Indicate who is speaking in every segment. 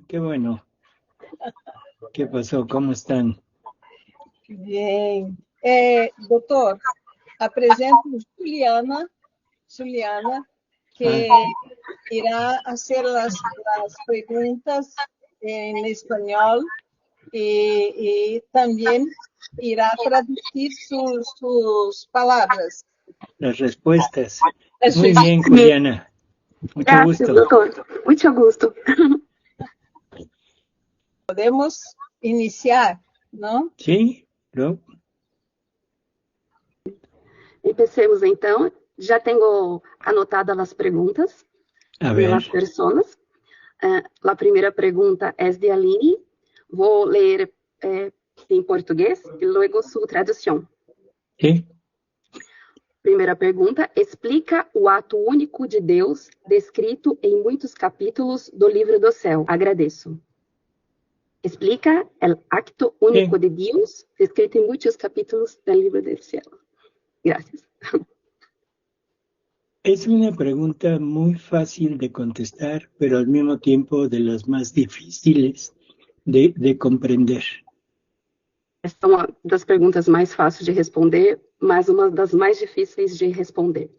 Speaker 1: qué bueno. ¿Qué pasó? ¿Cómo están?
Speaker 2: Bem, doutor, apresento Juliana,
Speaker 1: Ah,
Speaker 2: que irá fazer as perguntas em espanhol e também irá traduzir sus palavras.
Speaker 1: las respuestas.
Speaker 2: Eso
Speaker 1: Muy
Speaker 2: es.
Speaker 1: bien,
Speaker 3: Sí,
Speaker 1: Juliana. Mucho
Speaker 3: gracias,
Speaker 1: gusto.
Speaker 3: doutor. Muito gusto.
Speaker 2: Podemos iniciar, não?
Speaker 1: ¿Sí? ¿No?
Speaker 3: Empecemos então. Já tenho anotadas as perguntas
Speaker 1: A
Speaker 3: de
Speaker 1: ver,
Speaker 3: las personas. A primeira pergunta é de Aline. Vou ler em português e logo sua tradução.
Speaker 1: ¿sí?
Speaker 3: Primeira pergunta: explica o ato único de Deus descrito em muitos capítulos do livro do céu. Agradeço. Explica o acto único
Speaker 1: Sí.
Speaker 3: de Deus descrito em muitos capítulos do livro do céu. Gracias.
Speaker 1: Es una pregunta muy fácil de contestar, pero al mismo tiempo de las más difíciles de comprender.
Speaker 3: Essa é uma das perguntas mais fáceis de responder, mas uma das mais difíceis de responder.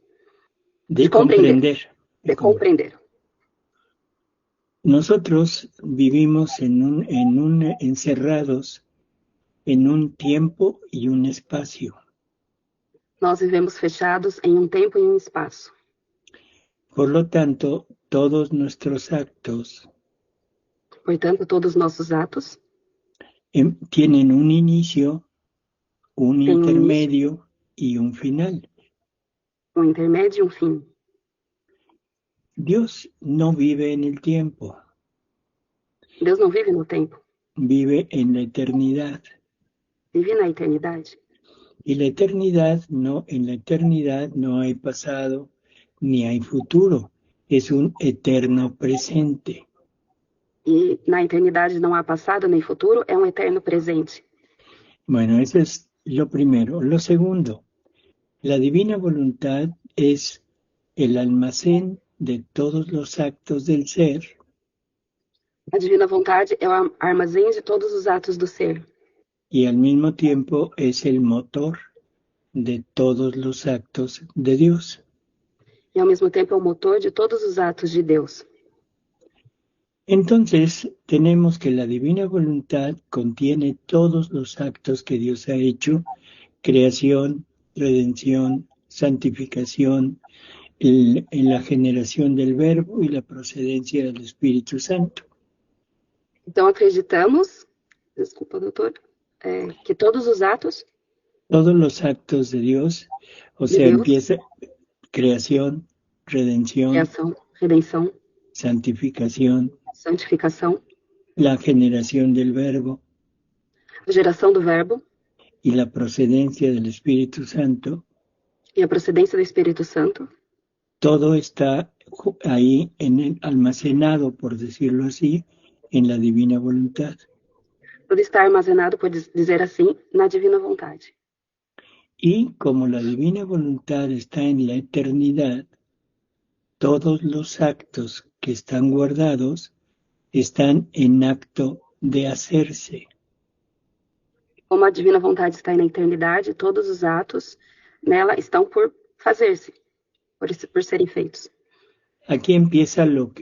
Speaker 1: De
Speaker 3: compreender.
Speaker 1: comprender.
Speaker 3: De compreender.
Speaker 1: Nosotros vivimos encerrados en un tiempo y un espacio.
Speaker 3: Nós vivemos fechados em um tempo e um espaço.
Speaker 1: Por lo tanto, todos nuestros actos
Speaker 3: Portanto, todos os nossos atos
Speaker 1: tienen un inicio, un
Speaker 3: têm um início,
Speaker 1: intermedio y un final.
Speaker 3: um intermédio e um fim.
Speaker 1: Dios no vive en el tiempo,
Speaker 3: Deus não vive no tempo,
Speaker 1: vive en la eternidad.
Speaker 3: vive na eternidade.
Speaker 1: Y en la eternidad no hay pasado ni hay futuro, es un eterno presente.
Speaker 3: E na eternidade não há passado nem futuro, é um eterno presente.
Speaker 1: Bueno, eso es lo primero. Lo segundo, la divina voluntad es el almacén de todos los actos del ser.
Speaker 3: A divina vontade é o armazém de todos os atos do ser.
Speaker 1: Y al mismo tiempo es el motor de todos los actos de Dios.
Speaker 3: E ao mesmo tempo é o motor de todos os atos de Deus.
Speaker 1: Entonces, tenemos que la divina voluntad contiene todos los actos que Dios ha hecho: creación, redención, santificación, la generación del Verbo y la procedencia del Espíritu Santo.
Speaker 3: Então acreditamos, desculpa, doutor, que todos os atos
Speaker 1: Todos los actos de Dios, o
Speaker 3: de
Speaker 1: sea,
Speaker 3: Deus,
Speaker 1: empieza creación, redención,
Speaker 3: criação, redenção,
Speaker 1: santificación,
Speaker 3: santificação,
Speaker 1: la generación del Verbo
Speaker 3: a geração do Verbo
Speaker 1: y la procedencia del Espíritu Santo.
Speaker 3: e a procedência do Espírito Santo.
Speaker 1: Todo está ahí almacenado, por decirlo así, en la divina voluntad.
Speaker 3: Tudo está armazenado, por dizer assim, na divina vontade.
Speaker 1: Y como la divina voluntad está en la eternidad, todos los actos que están guardados están en acto de hacerse.
Speaker 3: Como a divina vontade está na eternidade, todos os atos nela estão por fazer-se, por serem feitos.
Speaker 1: Aquí empieza lo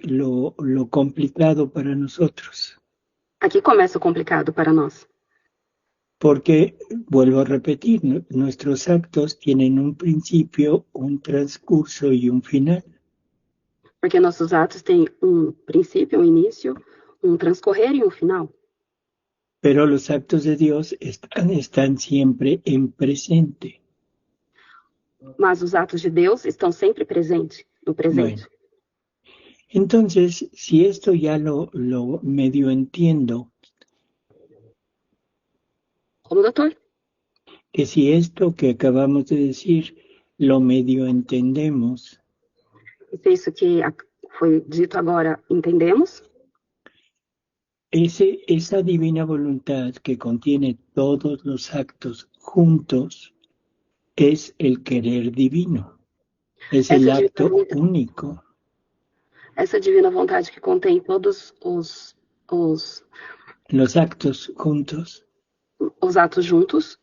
Speaker 1: complicado para nosotros.
Speaker 3: Aqui começa o complicado para nós.
Speaker 1: Porque, vuelvo a repetir, nuestros actos tienen un principio, un transcurso y un final.
Speaker 3: Porque nossos atos têm um princípio, um início, um transcorrer e um final.
Speaker 1: Pero los actos de Dios están siempre en presente.
Speaker 3: Mas os atos de Deus estão sempre presentes, no presente.
Speaker 1: Bueno, entonces, si esto ya lo medio entiendo,
Speaker 3: Como, doutor?
Speaker 1: que si esto que acabamos de decir lo medio entendemos,
Speaker 3: Se isso que foi dito agora entendemos,
Speaker 1: esa divina voluntad que contiene todos los actos juntos es el querer divino, es el acto único.
Speaker 3: essa divina vontade que contém todos os
Speaker 1: los actos juntos.
Speaker 3: os atos juntos.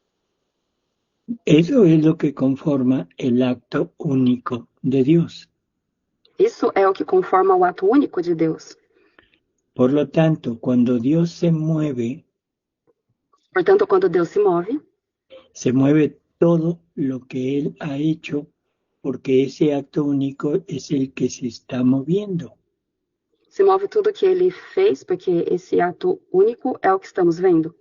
Speaker 1: Eso es lo que conforma el acto único de Dios.
Speaker 3: Isso é o que conforma o ato único de Deus.
Speaker 1: Por lo tanto, cuando Dios se mueve
Speaker 3: Portanto, quando Deus se move
Speaker 1: todo lo que Él ha hecho, porque ese acto único es el que se está moviendo.
Speaker 3: se move tudo que ele fez, porque esse ato único é o que estamos vendo.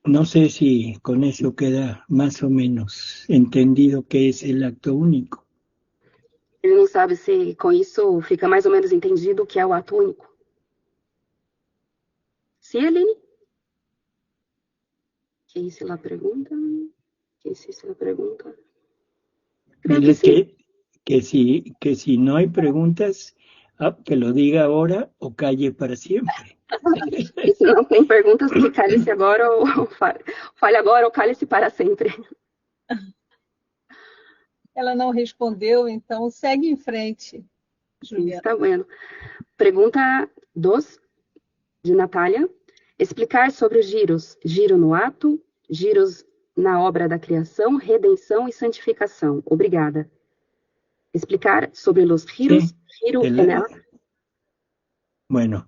Speaker 1: No sé si con eso queda más o menos entendido qué es el acto único.
Speaker 3: Ele não sabe se com isso fica mais ou menos entendido o que é o ato único. Sim, Aline? Que hice la pregunta? Que hiciste la pregunta? Creo que sí.
Speaker 1: Que si no hay preguntas, que lo diga ahora o calle para siempre.
Speaker 3: E se não tem perguntas, que cale-se agora ou fale agora ou cale-se para sempre.
Speaker 2: Ela não respondeu, então segue em frente, Juliana.
Speaker 3: Está bueno. Pergunta 2, de Natália. Explicar sobre os giros. Giro no ato, giros na obra da criação, redenção e santificação. Obrigada. Explicar sobre los giros.
Speaker 1: Sí,
Speaker 3: Giro en el...
Speaker 1: Bueno,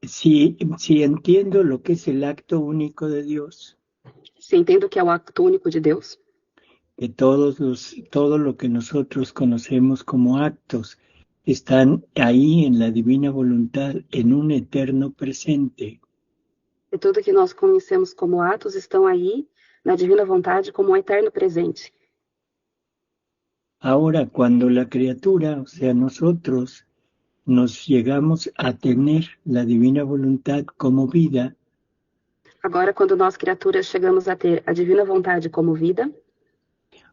Speaker 1: si entiendo lo que es el acto único de Dios,
Speaker 3: Se entendo que é o acto único de Deus,
Speaker 1: que todo lo que nosotros conocemos como actos están ahí en la divina voluntad, en un eterno presente.
Speaker 3: e tudo que nós conhecemos como atos estão aí na divina vontade como um eterno presente.
Speaker 1: Ahora, cuando la criatura, o sea, nosotros, nos llegamos a tener la divina voluntad como vida,
Speaker 3: Agora, quando nós, criaturas, chegamos a ter a divina vontade como vida,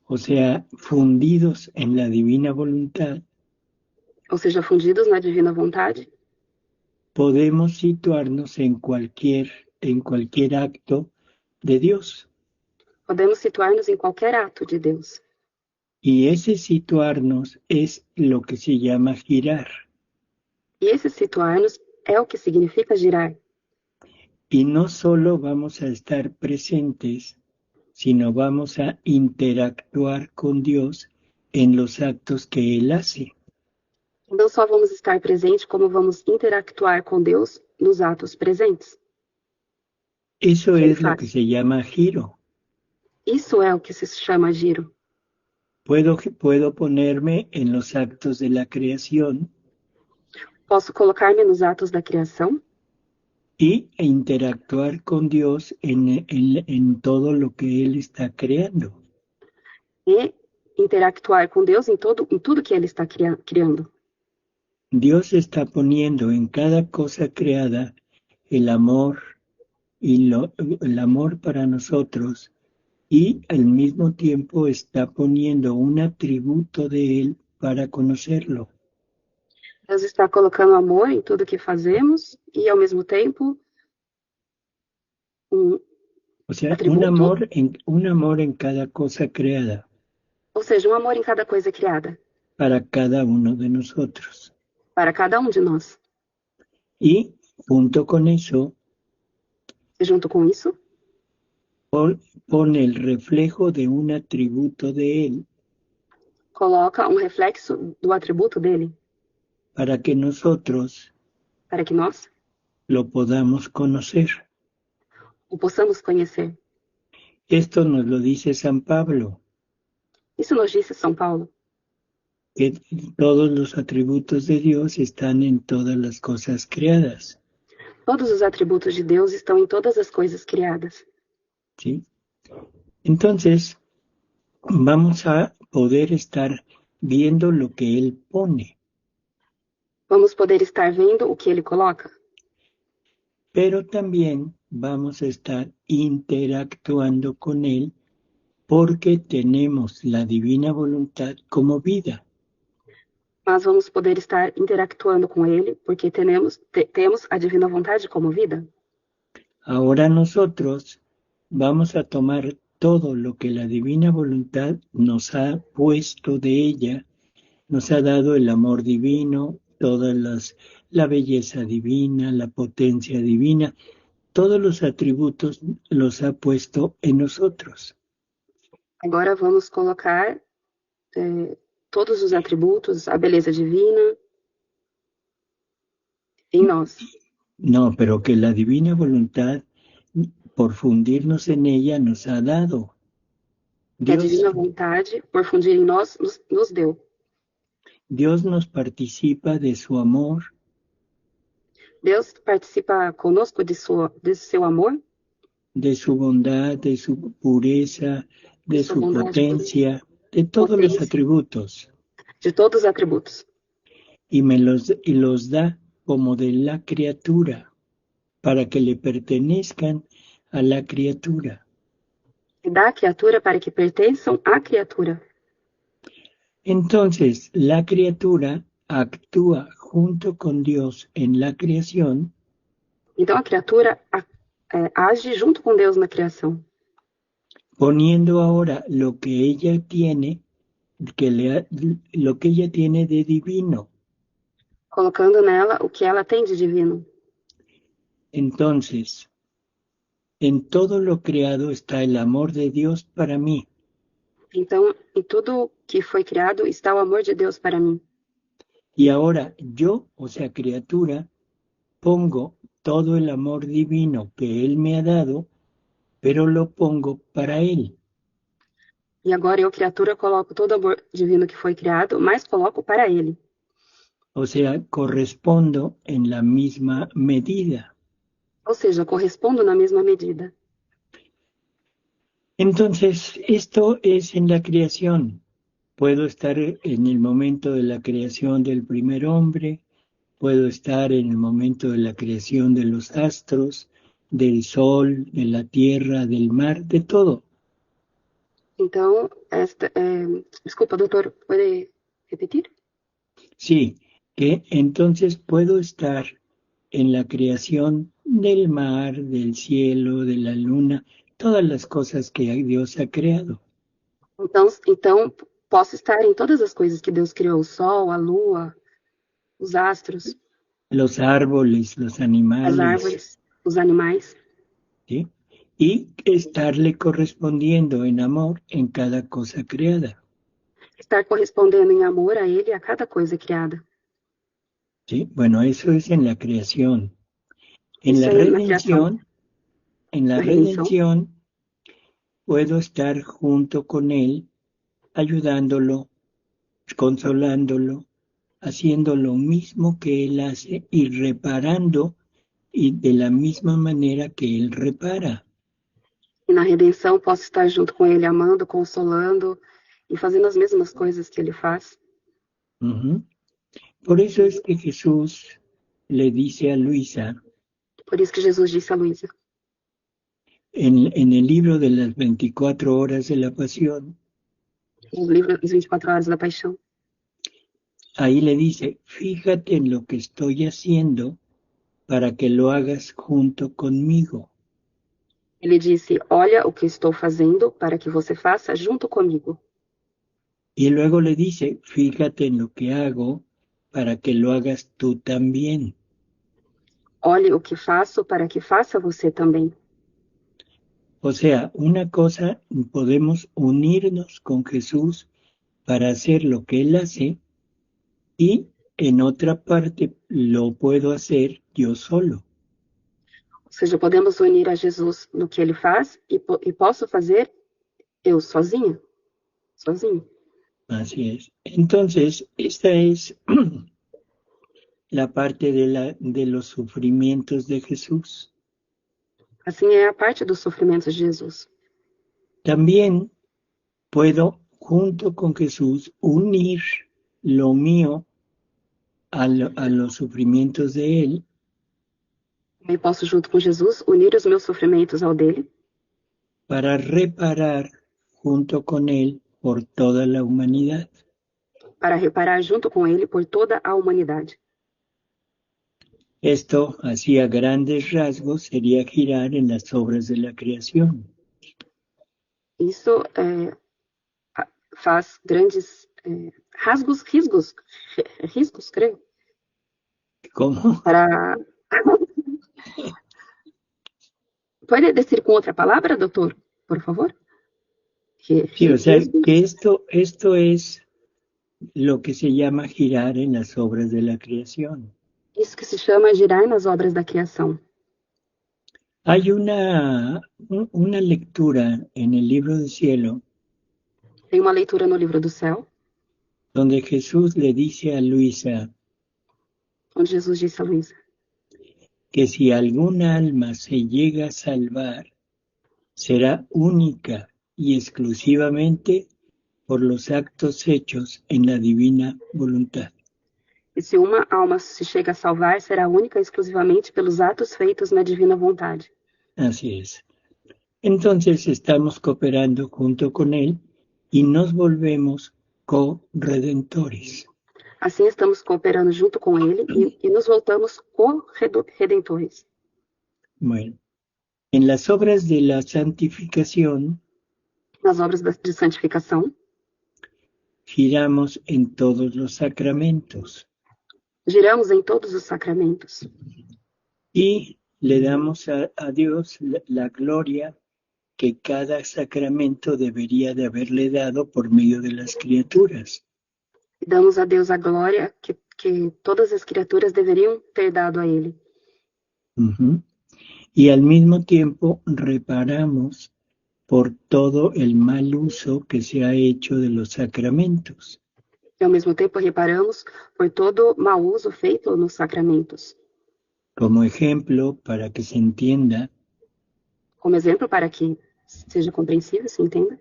Speaker 1: o sea, fundidos en la divina voluntad,
Speaker 3: ou seja, fundidos na divina vontade,
Speaker 1: podemos situarnos en cualquier acto de Dios.
Speaker 3: podemos situar-nos em qualquer ato de Deus.
Speaker 1: Y ese situarnos es lo que se llama girar.
Speaker 3: E esse situar-nos é o que significa girar.
Speaker 1: Y no solo vamos a estar presentes, sino vamos a interactuar con Dios en los actos que Él hace.
Speaker 3: Não só vamos estar presentes, como vamos interactuar com Deus nos atos presentes.
Speaker 1: Eso es lo que se llama giro.
Speaker 3: Isso é o que se chama giro.
Speaker 1: Puedo ponerme en los actos de la creación
Speaker 3: Posso colocar-me nos atos da criação
Speaker 1: y interactuar con Dios en todo lo que Él está creando.
Speaker 3: e interactuar com Deus em tudo que Ele está criando.
Speaker 1: Dios está poniendo en cada cosa creada el amor y el amor para nosotros, y al mismo tiempo está poniendo un atributo de Él para conocerlo.
Speaker 3: Deus está colocando amor em tudo que fazemos e, ao mesmo tempo,
Speaker 1: O sea,
Speaker 3: atributo,
Speaker 1: un amor en cada cosa creada
Speaker 3: ou seja, amor em cada coisa criada,
Speaker 1: para cada uno de nosotros.
Speaker 3: para cada de nós.
Speaker 1: Y junto con eso,
Speaker 3: E junto com isso,
Speaker 1: pone el reflejo de un atributo de Él
Speaker 3: coloca reflexo do atributo dele,
Speaker 1: para que nosotros
Speaker 3: para que nós
Speaker 1: lo podamos conocer.
Speaker 3: o possamos conhecer.
Speaker 1: Esto nos lo dice San Pablo,
Speaker 3: Isso nos disse São Paulo,
Speaker 1: que todos los atributos de Dios están en todas las cosas creadas.
Speaker 3: todos os atributos de Deus estão em todas as coisas criadas.
Speaker 1: ¿Sí? Entonces, vamos a poder estar viendo lo que Él pone,
Speaker 3: Vamos poder estar vendo o que Ele coloca,
Speaker 1: pero también vamos a estar interactuando con Él porque tenemos la divina voluntad como vida.
Speaker 3: mas vamos poder estar interactuando com Ele porque temos a divina vontade como vida.
Speaker 1: Ahora nosotros vamos a tomar todo lo que la divina voluntad nos ha puesto de ella Nos ha dado el amor divino, la belleza divina, la potencia divina, todos los atributos los ha puesto en nosotros.
Speaker 3: Agora vamos colocar todos os atributos, a beleza divina em nós.
Speaker 1: No, pero que la divina voluntad, por fundirnos en ella, nos ha dado.
Speaker 3: Que a divina vontade, por fundir em nós, nos deu.
Speaker 1: Dios nos participa de su amor,
Speaker 3: Deus participa conosco de seu amor,
Speaker 1: de su bondad, de su pureza, de
Speaker 3: Su
Speaker 1: su
Speaker 3: bondad,
Speaker 1: potencia, de todos los
Speaker 3: potencia.
Speaker 1: atributos,
Speaker 3: de todos os atributos.
Speaker 1: y los da como de la criatura, para que le pertenezcan a la criatura.
Speaker 3: E dá à criatura para que pertençam à criatura.
Speaker 1: Entonces, la criatura actúa junto con Dios en la creación,
Speaker 3: Então a criatura age junto com Deus na criação,
Speaker 1: poniendo ahora lo que ella tiene, lo que ella tiene de divino.
Speaker 3: colocando nela o que ela tem de divino.
Speaker 1: Entonces, en todo lo creado está el amor de Dios para mí.
Speaker 3: Então, em tudo que foi criado está o amor de Deus para mim.
Speaker 1: Y ahora yo, o sea, criatura, pongo todo el amor divino que Él me ha dado, pero lo pongo para Él.
Speaker 3: E agora eu, criatura, coloco todo o amor divino que foi criado, mas coloco para Ele.
Speaker 1: O sea, correspondo en la misma medida.
Speaker 3: Ou seja, correspondo na mesma medida.
Speaker 1: Entonces, esto es en la creación. Puedo estar en el momento de la creación del primer hombre, puedo estar en el momento de la creación de los astros, del sol, de la tierra, del mar, de todo.
Speaker 3: Então, desculpa, doutor, pode repetir?
Speaker 1: Sí, que entonces puedo estar en la creación del mar, del cielo, de la luna, todas las cosas que Dios ha creado.
Speaker 3: Então, posso estar em todas as coisas que Deus criou, o sol, a lua, os astros,
Speaker 1: Los árboles, los
Speaker 3: as
Speaker 1: animales,
Speaker 3: árvores, os animais,
Speaker 1: ¿sí? Y estarle correspondiendo en amor en cada cosa creada.
Speaker 3: estar correspondendo em amor a Ele e a cada coisa criada.
Speaker 1: ¿Sí? Bueno, eso es en la creación. En
Speaker 3: Eso
Speaker 1: la
Speaker 3: es en la creación.
Speaker 1: redención, puedo estar junto con Él, ayudándolo, consolándolo, haciendo lo mismo que Él hace y reparando y de la misma manera que Él repara.
Speaker 3: E na redenção posso estar junto com Ele, amando, consolando e fazendo as mesmas coisas que Ele faz.
Speaker 1: Uh-huh. Por eso es que Jesús le dice a Luisa,
Speaker 3: Por isso que Jesus disse a Luísa,
Speaker 1: en el libro de las 24 horas de la pasión,
Speaker 3: no livro As 24 Horas da Paixão,
Speaker 1: ahí le dice, fíjate en lo que estoy haciendo para que lo hagas junto conmigo.
Speaker 3: ele disse, olha o que estou fazendo para que você faça junto comigo.
Speaker 1: Y luego le dice, fíjate en lo que hago para que lo hagas tú también.
Speaker 3: Olhe o que faço para que faça você também.
Speaker 1: O sea, una cosa, podemos unirnos con Jesús para hacer lo que Él hace y en otra parte lo puedo hacer yo solo.
Speaker 3: Ou seja, podemos unir a Jesus no que Ele faz e posso fazer eu sozinho.
Speaker 1: Así es. Entonces, esta es la parte de los sufrimientos de Jesús.
Speaker 3: Assim é a parte dos sofrimentos de Jesus.
Speaker 1: También puedo, junto con Jesús, unir lo mío a los sufrimientos de Él.
Speaker 3: Também posso, junto com Jesus, unir os meus sofrimentos ao dele,
Speaker 1: para reparar junto con Él por toda la humanidad.
Speaker 3: para reparar junto com ele por toda a humanidade.
Speaker 1: Esto, así a grandes rasgos, sería girar en las obras de la creación.
Speaker 3: Isso, faz grandes riscos, creio,
Speaker 1: ¿Cómo?
Speaker 3: para... ¿Puede decir con otra palabra, doctor, por favor?
Speaker 1: Sí, o sea,
Speaker 3: Riscos.
Speaker 1: que esto es lo que se llama girar en las obras de la creación.
Speaker 3: Isso que se chama girar nas obras da criação.
Speaker 1: Hay una lectura en el libro del cielo
Speaker 3: Tem uma leitura no livro do céu,
Speaker 1: donde Jesús le dice a Luisa
Speaker 3: onde Jesus disse a Luísa
Speaker 1: que si algún alma se llega a salvar, será única y exclusivamente por los actos hechos en la divina voluntad.
Speaker 3: que se uma alma se chega a salvar, será única e exclusivamente pelos atos feitos na divina vontade.
Speaker 1: Así es. Entonces estamos cooperando junto con Él y nos volvemos co-redentores.
Speaker 3: Assim estamos cooperando junto com ele e nos voltamos co-redentores.
Speaker 1: Bueno, en las obras de la santificación
Speaker 3: Nas obras de santificação,
Speaker 1: giramos en todos los sacramentos
Speaker 3: giramos em todos os sacramentos
Speaker 1: y le damos a Dios la gloria que cada sacramento debería de haberle dado por medio de las criaturas.
Speaker 3: e damos a Deus a glória que todas as criaturas deveriam ter dado a ele.
Speaker 1: Ujú. Y al mismo tiempo reparamos por todo el mal uso que se ha hecho de los sacramentos.
Speaker 3: E ao mesmo tempo reparamos por todo mau uso feito nos sacramentos.
Speaker 1: Como ejemplo, para que se entienda,
Speaker 3: Como exemplo, para que seja compreensível, se entenda,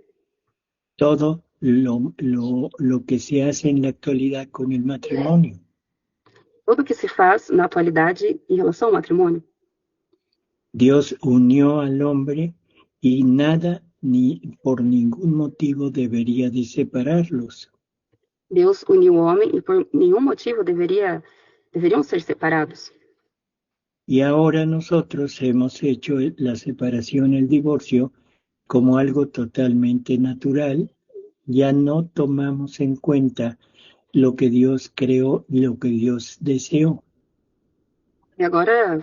Speaker 1: todo lo que se hace en la actualidad con el matrimonio.
Speaker 3: tudo que se faz na atualidade em relação ao matrimônio.
Speaker 1: Dios unió al hombre y nada ni por ningún motivo debería de separarlos.
Speaker 3: Deus uniu o homem e por nenhum motivo deveriam ser separados.
Speaker 1: Y ahora nosotros hemos hecho la separación, el divorcio, como algo totalmente natural. Ya no tomamos en cuenta lo que Dios creó, lo que Dios deseó.
Speaker 3: E agora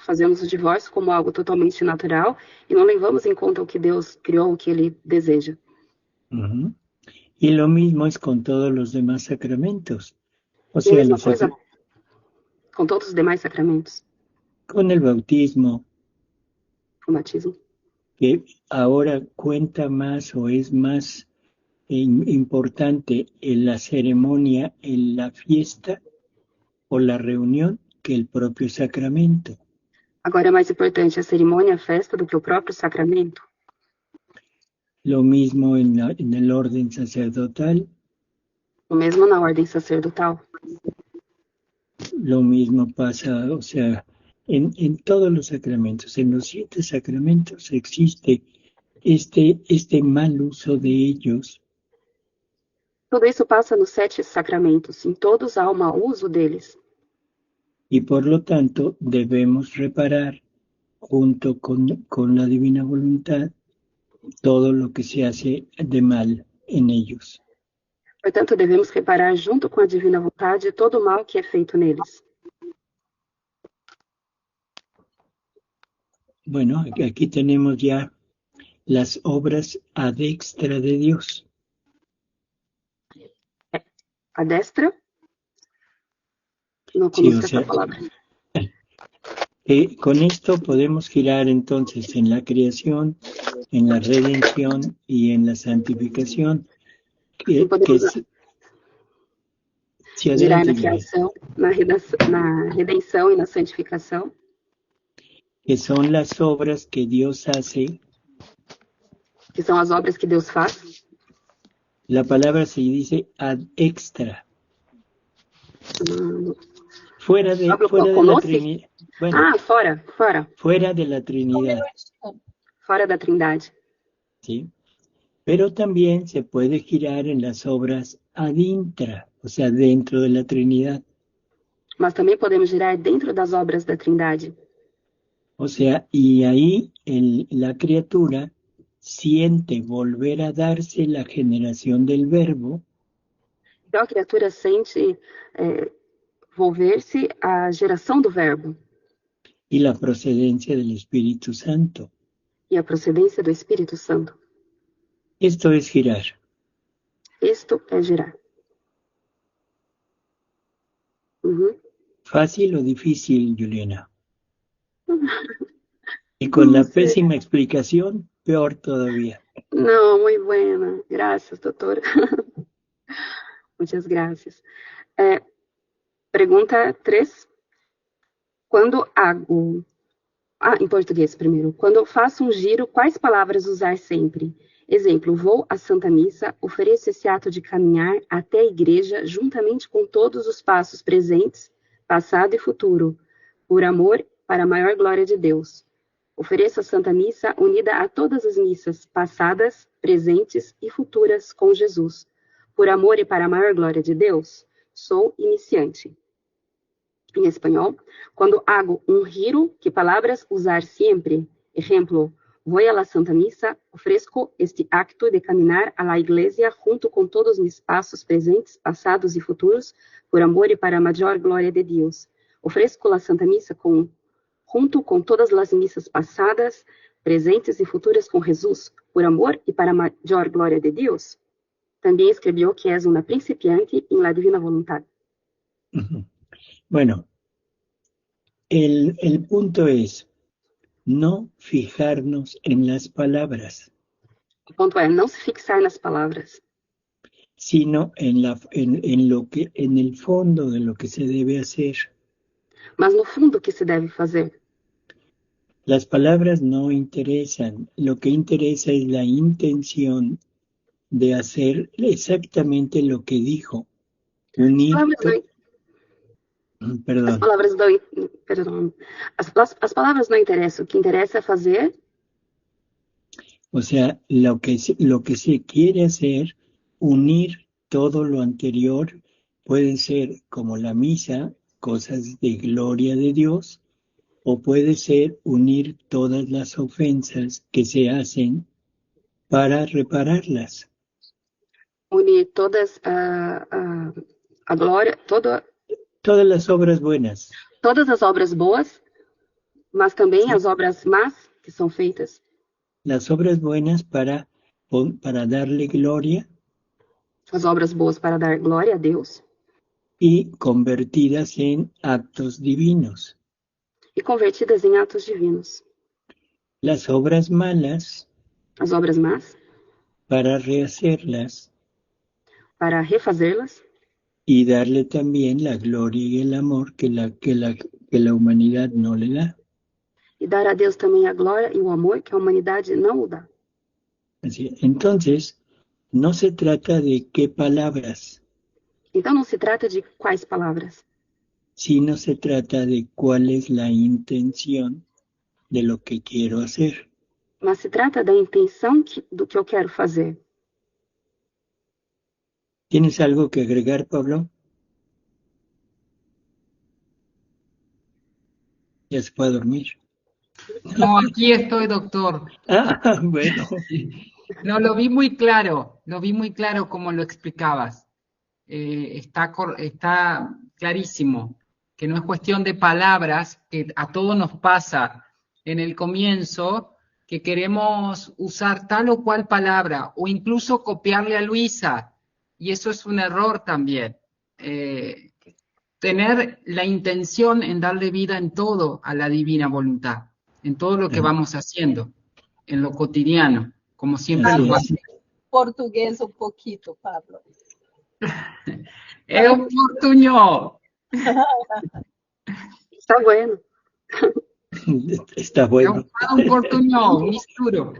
Speaker 3: fazemos o divórcio como algo totalmente natural e não levamos em conta o que Deus criou, o que Ele deseja.
Speaker 1: Ujú. Y lo mismo es con todos los demás sacramentos. O
Speaker 3: E a
Speaker 1: sea,
Speaker 3: mesma coisa com todos os demais sacramentos,
Speaker 1: con el bautismo,
Speaker 3: o batismo,
Speaker 1: que ahora cuenta más o es más importante en la ceremonia, en la fiesta o la reunión que el propio sacramento.
Speaker 3: Agora é mais importante a cerimônia, a festa, do que o próprio sacramento.
Speaker 1: Lo mismo en el orden sacerdotal,
Speaker 3: O mesmo na ordem sacerdotal.
Speaker 1: lo mismo pasa, o sea, en todos los sacramentos, en los 7 sacramentos existe este mal uso de ellos.
Speaker 3: Tudo isso passa nos 7 sacramentos. Em todos há um mau uso deles.
Speaker 1: Y por lo tanto debemos reparar junto con la divina voluntad todo lo que se hace de mal en ellos.
Speaker 3: Portanto, devemos reparar junto com a divina vontade todo o mal que é feito neles.
Speaker 1: Bueno, aquí tenemos ya las obras ad extra de Dios.
Speaker 3: A destra? Não
Speaker 1: Sí,
Speaker 3: conozco
Speaker 1: o sea,
Speaker 3: essa palavra.
Speaker 1: con esto podemos girar entonces en la creación, en la redención y en la santificación. Que sí,
Speaker 3: Girar
Speaker 1: adelante,
Speaker 3: na criação, na redenção e na santificação,
Speaker 1: que son las obras que Dios hace.
Speaker 3: que são as obras que Deus faz.
Speaker 1: La palabra se dice ad extra. Fuera de la Trinidad. Bueno,
Speaker 3: Fora.
Speaker 1: fuera de la Trinidad.
Speaker 3: Fora da Trindade.
Speaker 1: ¿Sí? Pero también se puede girar en las obras ad intra, o sea, dentro de la Trinidad.
Speaker 3: Mas também podemos girar dentro das obras da Trindade.
Speaker 1: O sea, y ahí la criatura siente volver a darse la generación del verbo
Speaker 3: Então a criatura sente volver-se a geração do verbo
Speaker 1: y la procedencia del Espíritu Santo.
Speaker 3: e a procedência do Espírito Santo.
Speaker 1: Esto es girar.
Speaker 3: Isto é girar. Uhum.
Speaker 1: ¿Fácil o difícil, Juliana? Y con la pésima explicación, peor todavía.
Speaker 3: Não, muito buena. Graças, doutora. Muitas graças. Pergunta 3. Quando hago... em português primeiro. Quando faço um giro, quais palavras usar sempre? Exemplo, vou à Santa Missa, ofereço esse ato de caminhar até a igreja, juntamente com todos os passos presentes, passado e futuro, por amor, para a maior glória de Deus. Ofereço a Santa Missa unida a todas as missas, passadas, presentes e futuras com Jesus. Por amor e para a maior glória de Deus, sou iniciante. Em espanhol, quando hago um giro, que palavras usar sempre? Ejemplo, voy a la Santa Misa, ofrezco este acto de caminar a la iglesia junto com todos mis passos presentes, passados e futuros, por amor e para a maior glória de Deus. Ofrezco la Santa Misa junto com todas as missas passadas, presentes e futuras com Jesus, por amor e para a maior glória de Deus. Também escreveu que és uma principiante em la divina voluntad.
Speaker 1: Bueno, el punto es no fijarnos en las palabras,
Speaker 3: O ponto é não se fixar nas palavras,
Speaker 1: sino en el fondo de lo que se debe hacer.
Speaker 3: mas no fundo o que se deve fazer.
Speaker 1: Las palabras no interesan, lo que interesa es la intención de hacer exactamente lo que dijo. Unir
Speaker 3: As palavras não interessam. O que interessa é fazer.
Speaker 1: O sea, lo que se quiere hacer, unir todo lo anterior, puede ser como la misa, cosas de gloria de Dios, o puede ser unir todas las ofensas que se hacen para repararlas.
Speaker 3: Unir todas a glória,
Speaker 1: todas las obras buenas.
Speaker 3: Todas as obras boas, mas também as obras más que são feitas.
Speaker 1: Las obras buenas para darle gloria.
Speaker 3: As obras boas para dar glória a Deus.
Speaker 1: Y convertidas en actos divinos.
Speaker 3: E convertidas em atos divinos.
Speaker 1: Las obras malas.
Speaker 3: As obras más.
Speaker 1: Para rehacerlas.
Speaker 3: Para refazê-las.
Speaker 1: Y darle también la gloria y el amor que la humanidad no le da.
Speaker 3: E dar a Deus também a glória e o amor que a humanidade não o dá.
Speaker 1: Así, entonces, no se trata de qué palabras.
Speaker 3: Então não se trata de quais palavras.
Speaker 1: Sino se trata de cuál es la intención de lo que quiero hacer.
Speaker 3: Mas se trata da intenção do que eu quero fazer.
Speaker 1: ¿Tienes algo que agregar, Pablo? ¿Ya se puede dormir?
Speaker 4: No, aquí estoy, doctor.
Speaker 1: Bueno.
Speaker 4: No, lo vi muy claro como lo explicabas. Está clarísimo que no es cuestión de palabras, que a todos nos pasa en el comienzo, que queremos usar tal o cual palabra, o incluso copiarle a Luisa, y eso es un error también. Tener la intención en darle vida en todo a la divina voluntad, en todo lo que vamos haciendo, en lo cotidiano, como siempre lo hacemos.
Speaker 2: Portugués un poquito, Pablo.
Speaker 4: É um portunhol.
Speaker 3: Está bueno.
Speaker 1: Está bueno.
Speaker 4: É um portunhol, misturo.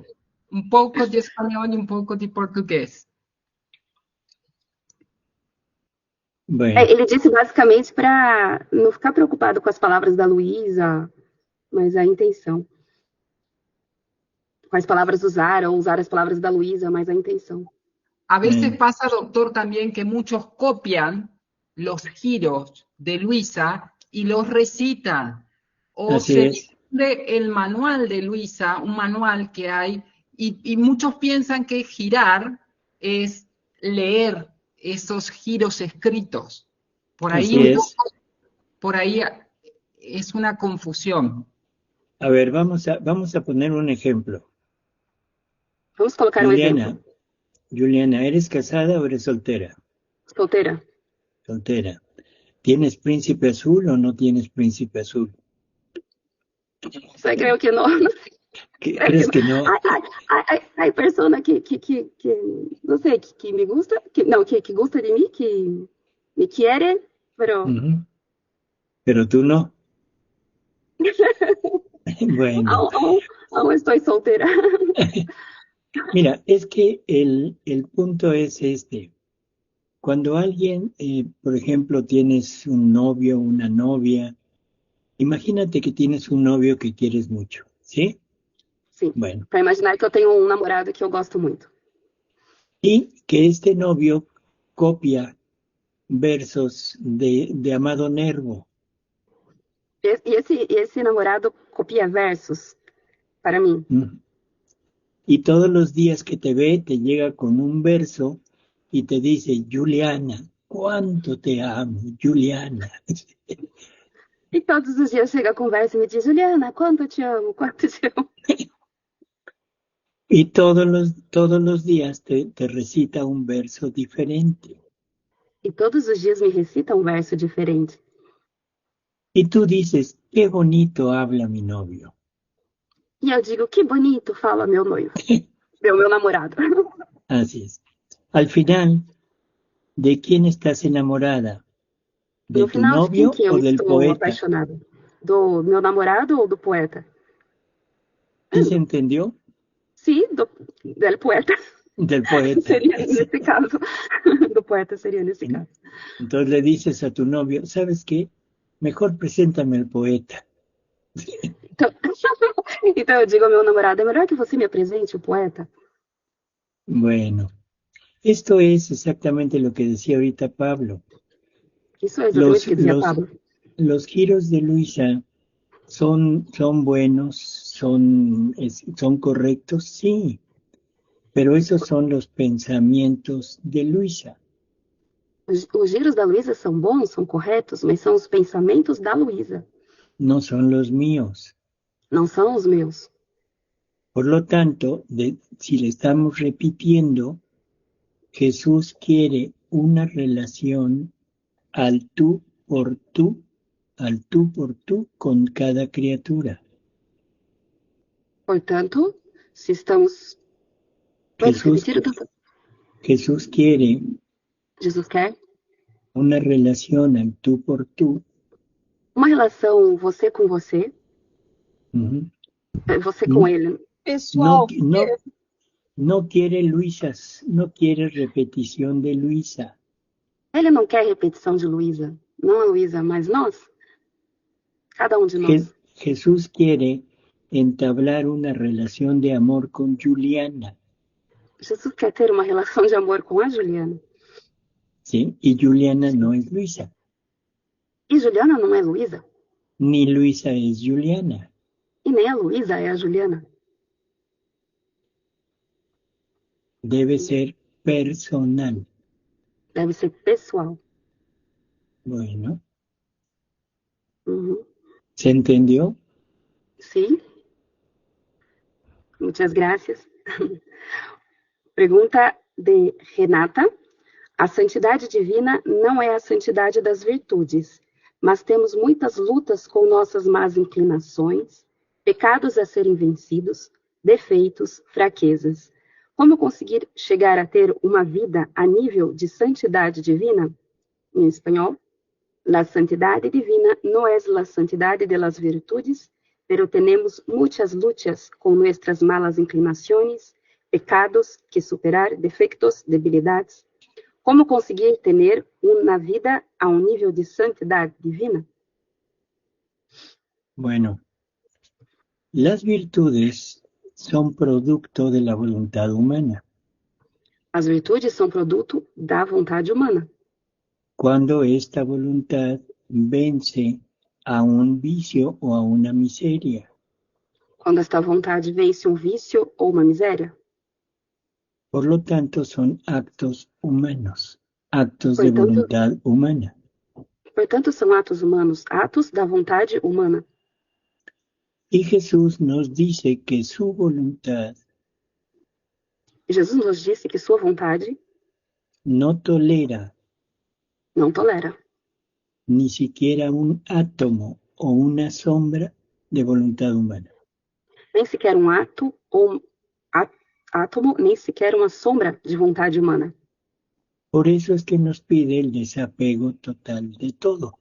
Speaker 4: Um pouco de espanhol e um pouco de português.
Speaker 1: Bueno.
Speaker 3: Ele disse basicamente para não ficar preocupado com as palavras da Luísa, mas a intenção. Quais palavras usar, ou usar as palavras da Luísa, mas a intenção.
Speaker 4: A veces pasa, doctor, también que muchos copian los giros de Luisa y los recitan. O se vende el manual de Luisa, un manual que hay, Y muchos piensan que girar es leer esos giros escritos. Por ahí,
Speaker 1: Así es.
Speaker 4: por ahí es una confusión.
Speaker 1: A ver, vamos a poner un ejemplo.
Speaker 3: Vamos colocar um exemplo.
Speaker 1: Juliana, ¿eres casada o eres soltera?
Speaker 3: Solteira.
Speaker 1: Soltera. ¿Tienes príncipe azul o no tienes príncipe azul?
Speaker 3: Isso aí creio que não.
Speaker 1: ¿Crees que no?
Speaker 3: Hay persona que não sei, que me gusta, que gusta de mim, que me quiere, pero
Speaker 1: Ujú. Pero tú no. Bueno,
Speaker 3: aún estou solteira.
Speaker 1: mira, es que el punto es este. Cuando alguien, por ejemplo, tienes un novio, una novia, imagínate que tienes un novio que quieres mucho, ¿sí?
Speaker 3: Sim,
Speaker 1: Bueno,
Speaker 3: para imaginar que eu tenho um namorado que eu gosto muito.
Speaker 1: y que este novio copia versos de Amado Nervo.
Speaker 3: E esse namorado copia versos para mim.
Speaker 1: Y todos los días que te ve, te llega con un verso y te dice, Juliana, cuánto te amo, Juliana.
Speaker 3: E todos os dias chega a conversa e me diz, Juliana, quanto eu te amo, quanto te amo.
Speaker 1: Y todos los días te recita un verso diferente.
Speaker 3: E todos os dias me recita um verso diferente.
Speaker 1: Y tú dices, qué bonito habla mi novio.
Speaker 3: E eu digo, que bonito fala meu noivo, meu namorado.
Speaker 1: Así es. Al final, ¿de quién estás enamorada? ¿De
Speaker 3: No
Speaker 1: tu
Speaker 3: final, de
Speaker 1: novio
Speaker 3: quem que eu
Speaker 1: o del
Speaker 3: estou
Speaker 1: poeta?
Speaker 3: apaixonada? Do meu namorado ou do poeta?
Speaker 1: ¿Sí se entendió?
Speaker 3: Sim, del poeta.
Speaker 1: Del poeta.
Speaker 3: Seria nesse caso. Do poeta seria nesse caso.
Speaker 1: Entonces le dices a tu novio, ¿sabes qué? Mejor preséntame al poeta.
Speaker 3: Então eu digo ao meu namorado, é melhor que você me apresente o poeta?
Speaker 1: Bueno, esto es exactamente lo que decía ahorita Pablo.
Speaker 3: Isso é exatamente o que dizia
Speaker 1: Los,
Speaker 3: Pablo.
Speaker 1: los giros de Luisa son buenos, son correctos, sí, pero esos son los pensamientos de Luisa.
Speaker 3: Os giros da Luísa são bons, são corretos, mas são os pensamentos da Luísa,
Speaker 1: No son los míos.
Speaker 3: não são os meus.
Speaker 1: Por lo tanto, si le estamos repitiendo, Jesús quiere una relación al tú por tú con cada criatura.
Speaker 3: Portanto, se estamos... Pode repetir?
Speaker 1: Jesús quiere
Speaker 3: Jesus quer
Speaker 1: una relación al tú por tú.
Speaker 3: uma relação você com você, você com ele.
Speaker 2: Pessoal,
Speaker 1: No quiere Luisas, no quiere repetición de Luisa.
Speaker 3: Ele não quer repetição de Luísa, não a Luísa, mas nós, cada um de nós.
Speaker 1: Jesús quiere entablar una relación de amor con Juliana.
Speaker 3: Jesus quer ter uma relação de amor com a Juliana.
Speaker 1: ¿Sí? Y Juliana no es Luisa.
Speaker 3: E Juliana não é Luísa.
Speaker 1: Ni Luisa es Juliana.
Speaker 3: E nem a Luísa é a Juliana.
Speaker 1: Debe ser personal.
Speaker 3: Deve ser pessoal.
Speaker 1: Bueno.
Speaker 3: Uhum.
Speaker 1: ¿Se entendió?
Speaker 3: Sim. Muitas graças. Pergunta de Renata. A santidade divina não é a santidade das virtudes, mas temos muitas lutas com nossas más inclinações, pecados a serem vencidos, defeitos, fraquezas. Como conseguir chegar a ter uma vida a nível de santidade divina? Em espanhol, la santidad divina no es la santidad de las virtudes, pero tenemos muchas luchas con nuestras malas inclinaciones, pecados que superar, defectos, debilidades. Como conseguir tener una vida a un nivel de santidad divina?
Speaker 1: Bueno, las virtudes son producto de la voluntad humana.
Speaker 3: As virtudes são produto da vontade humana.
Speaker 1: Cuando esta voluntad vence a un vicio o a una miseria.
Speaker 3: Quando esta vontade vence um vício ou uma miséria?
Speaker 1: Por lo tanto, son actos humanos, actos de
Speaker 3: Portanto,
Speaker 1: voluntad humana.
Speaker 3: portanto, são atos humanos, atos da vontade humana.
Speaker 1: Y Jesús nos dice que su voluntad
Speaker 3: Jesus nos disse que sua vontade
Speaker 1: no tolera
Speaker 3: não tolera
Speaker 1: ni siquiera un átomo o una sombra de voluntad humana.
Speaker 3: nem sequer um ato ou átomo, nem sequer uma sombra de vontade humana.
Speaker 1: Por eso es que nos pide el desapego total de todo.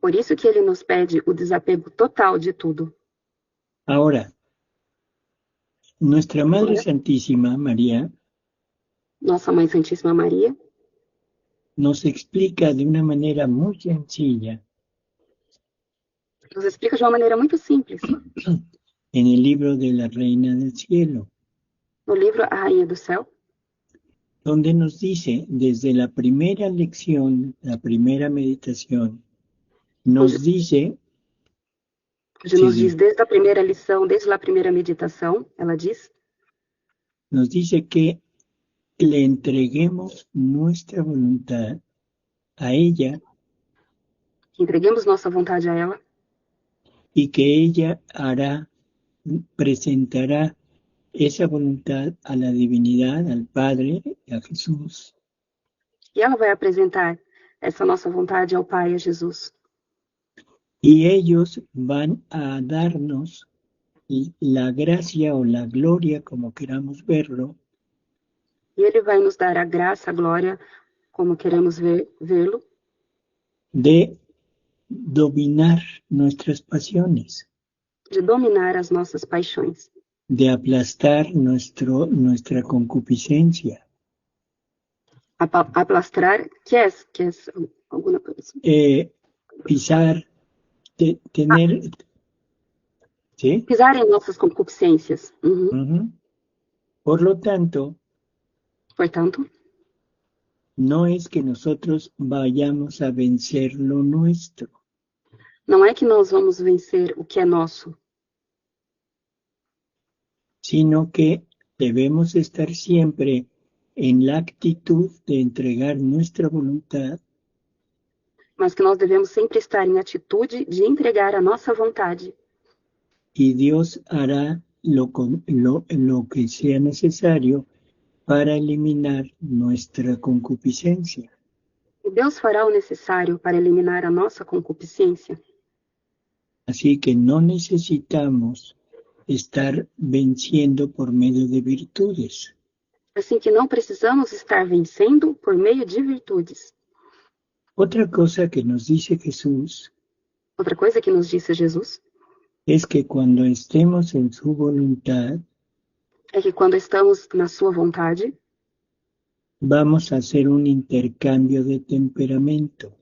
Speaker 3: Por isso que ele nos pede o desapego total de tudo.
Speaker 1: Ahora, nuestra Madre Santísima, María,
Speaker 3: Nossa Mãe Santíssima Maria
Speaker 1: nos explica de una manera muy sencilla
Speaker 3: nos explica de uma maneira muito simples,
Speaker 1: en el libro de la Reina del Cielo,
Speaker 3: no livro A Rainha do Céu,
Speaker 1: donde nos dice desde la primera lección, la primera meditación, nos dice,
Speaker 3: onde nos diz desde a primeira lição, desde a primeira meditação, ela diz
Speaker 1: nos dice que le entreguemos nuestra voluntad a ella
Speaker 3: que entreguemos nossa vontade a ela
Speaker 1: y que ella presentará esa voluntad a la divinidad, al Padre y a Jesús.
Speaker 3: e ela vai apresentar essa nossa vontade ao Pai, a Jesus.
Speaker 1: Y ellos van a darnos la gracia o la gloria, como queramos verlo,
Speaker 3: E ele vai nos dar a graça, a glória, como queremos vê-lo,
Speaker 1: de dominar nuestras pasiones,
Speaker 3: de dominar as nossas paixões,
Speaker 1: de aplastar nuestra concupiscencia,
Speaker 3: aplastrar, que é alguma coisa,
Speaker 1: pisar, tener... ¿Sí?
Speaker 3: pisar em nossas concupiscências.
Speaker 1: Por lo tanto,
Speaker 3: Portanto,
Speaker 1: no es que nosotros vayamos a vencer lo nuestro,
Speaker 3: não é que nós vamos vencer o que é nosso,
Speaker 1: sino que debemos estar siempre en la actitud de entregar nuestra voluntad
Speaker 3: mas que nós devemos sempre estar em atitude de entregar a nossa vontade.
Speaker 1: y Dios hará lo que sea necesario para eliminar nuestra concupiscencia.
Speaker 3: E Deus fará o necessário para eliminar a nossa concupiscência.
Speaker 1: Así que no necesitamos estar venciendo por medio de virtudes.
Speaker 3: Assim que não precisamos estar vencendo por meio de virtudes.
Speaker 1: Otra cosa que nos dice Jesús
Speaker 3: Outra coisa que nos disse Jesus
Speaker 1: es que cuando estemos en su voluntad,
Speaker 3: é que quando estamos na sua vontade,
Speaker 1: vamos a hacer un intercambio de temperamento.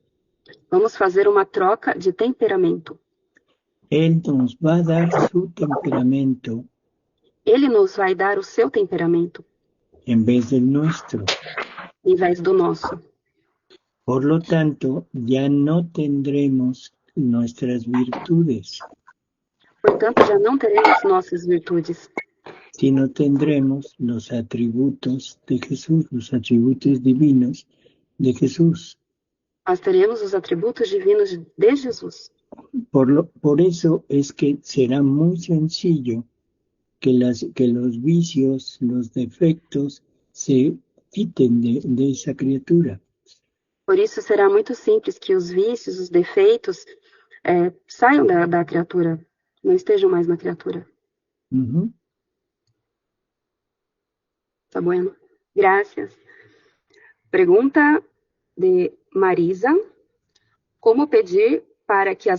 Speaker 3: vamos fazer uma troca de temperamento.
Speaker 1: Él nos va a dar su temperamento
Speaker 3: Ele nos vai dar o seu temperamento,
Speaker 1: en vez del nuestro.
Speaker 3: em vez do nosso.
Speaker 1: Por lo tanto, ya no tendremos nuestras virtudes,
Speaker 3: Portanto, já não teremos nossas virtudes,
Speaker 1: sino tendremos los atributos de Jesús, los atributos divinos de Jesús.
Speaker 3: mas teremos os atributos divinos de Jesus.
Speaker 1: Por eso es que será muy sencillo que los vicios, los defectos se quiten de esa criatura.
Speaker 3: Por isso será muito simples que os vícios, os defeitos saiam da criatura, não estejam mais na criatura. Tá bueno? Gracias. Pergunta de Marisa. Como pedir para que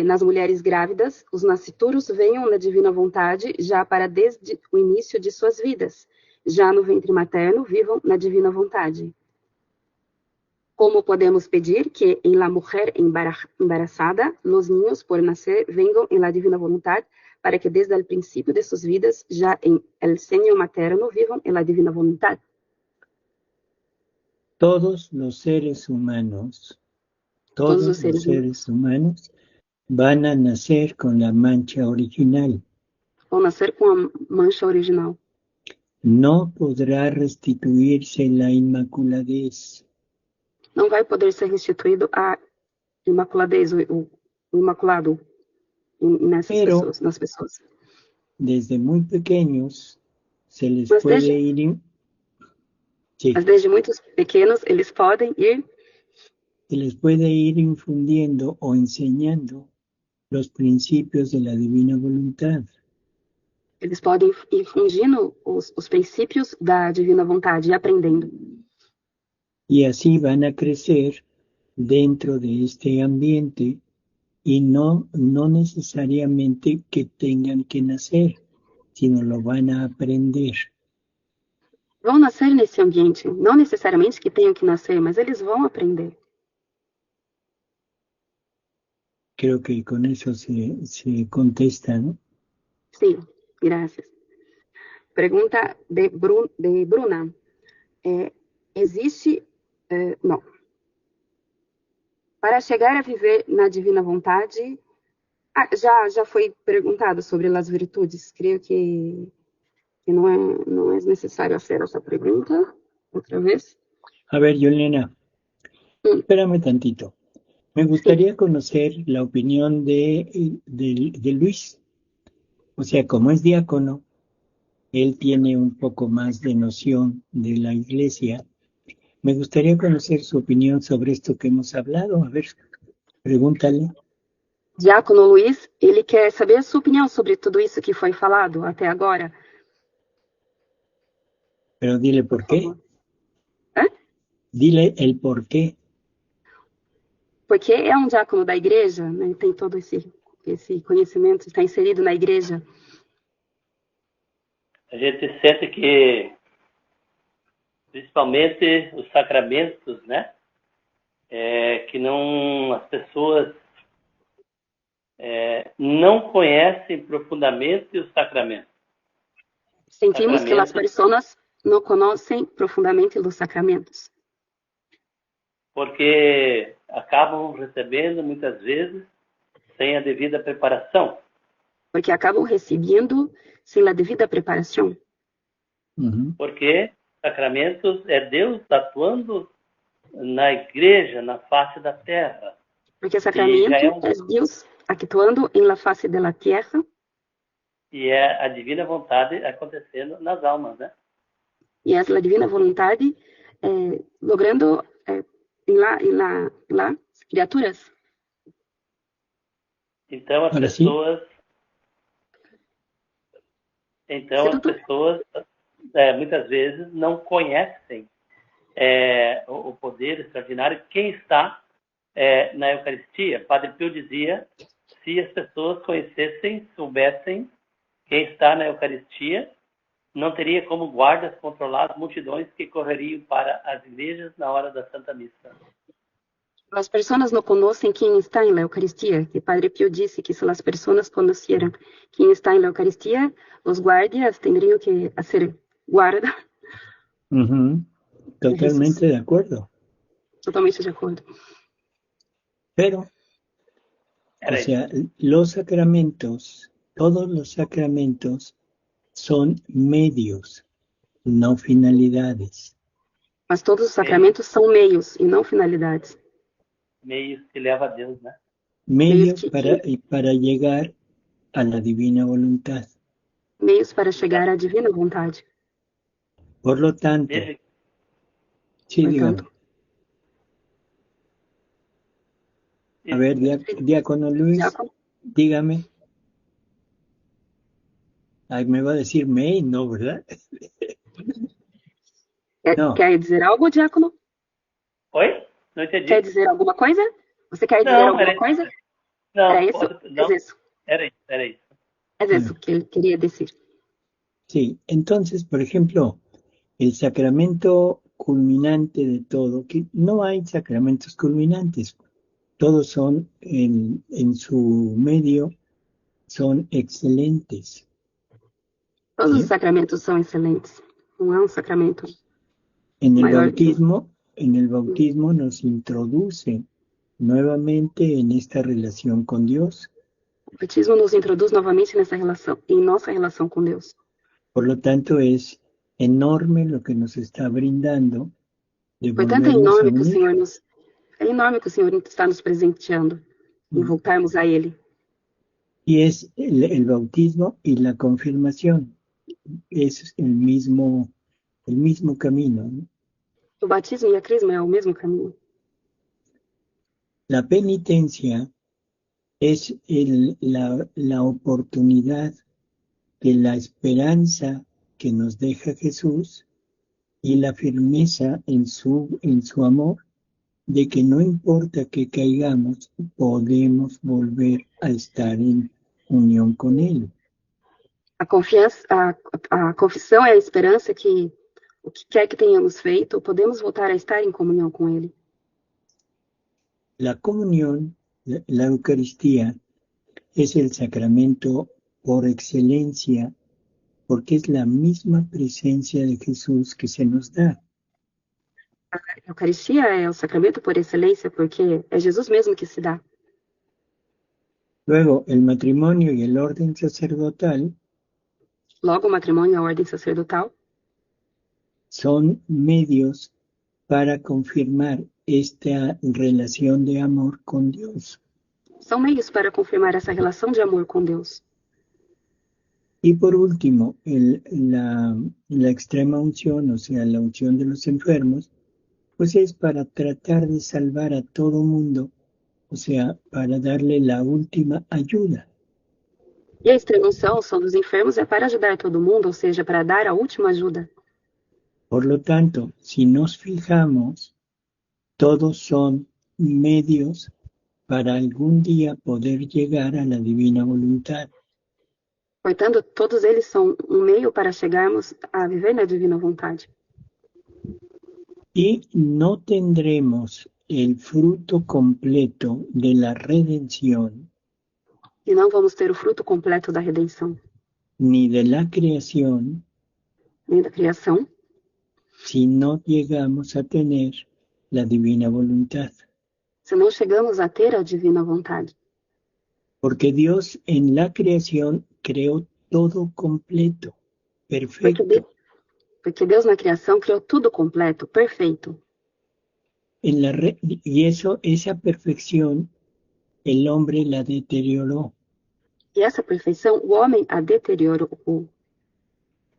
Speaker 3: nas mulheres grávidas os nascituros venham na divina vontade já para desde o início de suas vidas, já no ventre materno vivam na divina vontade? Como podemos pedir que en la mujer embarazada los niños por nacer vengan en la divina voluntad para que desde el principio de sus vidas ya en el seno materno vivan en la divina voluntad?
Speaker 1: Todos los seres humanos, todos los seres humanos van a nacer con la mancha original.
Speaker 3: ao nascer com a mancha original.
Speaker 1: No podrá restituirse la inmaculadez.
Speaker 3: Não vai poder ser restituído a imaculadez, o imaculado nessas
Speaker 1: Pero-
Speaker 3: pessoas, nas pessoas.
Speaker 1: Desde muy pequeños se les
Speaker 3: Mas
Speaker 1: puede
Speaker 3: desde-
Speaker 1: ir... Sí,
Speaker 3: Mas desde muitos pequenos, eles podem ir,
Speaker 1: se les puede ir infundiendo o enseñando los principios de la divina voluntad.
Speaker 3: eles podem ir fundindo os princípios da divina vontade e aprendendo.
Speaker 1: Y así van a crecer dentro de este ambiente y no necesariamente que tengan que nacer, sino lo van a aprender.
Speaker 3: Vão nascer nesse ambiente, não necessariamente que tenham que nascer, mas eles vão aprender.
Speaker 1: Creo que con eso se contesta, ¿no?
Speaker 3: Sim, graças. Pergunta de Bruna. Existe... não. Para chegar a viver na divina vontade... já foi perguntado sobre as virtudes. Creio que não é necessário fazer essa pergunta outra vez.
Speaker 1: A ver, Yolena, espérame tantito. Me gustaría conocer la opinión de Luis. O sea, como es diácono, él tiene un poco más de noción de la iglesia. Me gustaría conocer su opinión sobre esto que hemos hablado. A ver, pregúntale.
Speaker 3: Diácono Luiz, ele quer saber a sua opinião sobre tudo isso que foi falado até agora.
Speaker 1: Pero dile por qué.
Speaker 3: favor.
Speaker 1: Dile el por qué.
Speaker 3: Porque é um diácono da igreja, né, tem todo esse conhecimento, está inserido na igreja.
Speaker 5: A gente sente que, principalmente os sacramentos, né? Que não, as pessoas não conhecem profundamente os sacramentos.
Speaker 3: Sentimos que as pessoas não conhecem profundamente os sacramentos.
Speaker 5: Porque acabam recebendo, muitas vezes, sem a devida preparação.
Speaker 3: Porque acabam recebendo sem a devida preparação.
Speaker 1: Uhum.
Speaker 5: Porque sacramentos é Deus atuando na igreja, na face da terra.
Speaker 3: Porque sacramento é Deus actuando em la face da terra.
Speaker 5: E é a divina vontade acontecendo nas almas, né?
Speaker 3: E é a divina vontade logrando em lá criaturas.
Speaker 5: Então as
Speaker 1: Olha,
Speaker 5: pessoas, muitas vezes não conhecem o poder extraordinário de quem está na Eucaristia. Padre Pio dizia, se as pessoas conhecessem, soubessem quem está na Eucaristia, não teria como guardas controlar as multidões que correriam para as igrejas na hora da Santa Missa.
Speaker 3: As pessoas não conhecem quem está na Eucaristia. Que Padre Pio disse que se as pessoas conheceram quem está na Eucaristia, os guardias teriam que fazer guarda.
Speaker 1: Uhum. Totalmente de acuerdo.
Speaker 3: Totalmente de acordo.
Speaker 1: Pero, o sea, los sacramentos, todos los sacramentos son medios, no finalidades.
Speaker 3: Mas todos os sacramentos são meios e não finalidades.
Speaker 5: Meios que levam a Deus, né?
Speaker 1: Medios para llegar a la divina voluntad.
Speaker 3: Meios para chegar à divina vontade.
Speaker 1: Por lo tanto, sí, dígame. A ver, diácono Luis, dígame. Ay, me va a decir May, no, ¿verdad?
Speaker 3: No. Quer dizer algo, diácono?
Speaker 5: Oi? Não entendi.
Speaker 3: Quer dizer alguma coisa? Você quer dizer alguma coisa?
Speaker 5: Não,
Speaker 3: era isso?
Speaker 5: No.
Speaker 3: Es eso.
Speaker 5: Era isso.
Speaker 3: Es eso que él quería decir.
Speaker 1: Sí, entonces, por ejemplo, el sacramento culminante de todo, que no hay sacramentos culminantes, todos son en su medio, son excelentes.
Speaker 3: Todos os sacramentos são excelentes. Não é um sacramento.
Speaker 1: En el bautismo nos introduce nuevamente en esta relación con Dios.
Speaker 3: O batismo nos introduz novamente nessa relação, em nossa relação com Deus.
Speaker 1: Por lo tanto, es enorme lo que nos está brindando de
Speaker 3: Portanto,
Speaker 1: volvernos a unir.
Speaker 3: é enorme que o Senhor está nos presenteando em voltarmos a Ele.
Speaker 1: Y es el bautismo y la confirmación. Es el mismo camino, ¿no?
Speaker 3: O batismo e a crisma é o mesmo caminho.
Speaker 1: La penitencia es la oportunidad de la esperanza que nos deja Jesús y la firmeza en su amor de que no importa que caigamos, podemos volver a estar en unión con Él.
Speaker 3: A confissão é a esperança que, o que quer que tenhamos feito, podemos voltar a estar em comunhão com Ele.
Speaker 1: La comunión, la Eucaristía, es el sacramento por excelencia, porque es la misma presencia de Jesús que se nos da.
Speaker 3: A Eucaristia é o sacramento por excelência, porque é Jesus mesmo que se dá.
Speaker 1: Luego, el matrimonio y el orden sacerdotal
Speaker 3: Logo, o matrimônio e a ordem sacerdotal
Speaker 1: son medios para confirmar esta relación de amor con Dios.
Speaker 3: são meios para confirmar essa relação de amor com Deus.
Speaker 1: Y por último, la extrema unción, o sea, la unción de los enfermos, pues es para tratar de salvar a todo mundo, o sea, para darle la última ayuda.
Speaker 3: E a extrema-unção, unção dos enfermos, é para ajudar todo mundo, ou seja, para dar a última ajuda.
Speaker 1: Por lo tanto, si nos fijamos, todos son medios para algún día poder llegar a la divina voluntad.
Speaker 3: Portanto, todos eles são um meio para chegarmos a viver na divina vontade.
Speaker 1: Y no tendremos el fruto completo de la redención,
Speaker 3: E não vamos ter o fruto completo da redenção,
Speaker 1: ni de la creación,
Speaker 3: nem da criação,
Speaker 1: si no llegamos a tener la divina voluntad.
Speaker 3: se não chegamos a ter a divina vontade.
Speaker 1: Porque Dios en la creación creó todo completo, perfecto.
Speaker 3: Porque Deus na criação criou tudo completo, perfeito.
Speaker 1: Y esa perfección, el hombre la deterioró.
Speaker 3: E essa perfeição, o homem a deteriorou.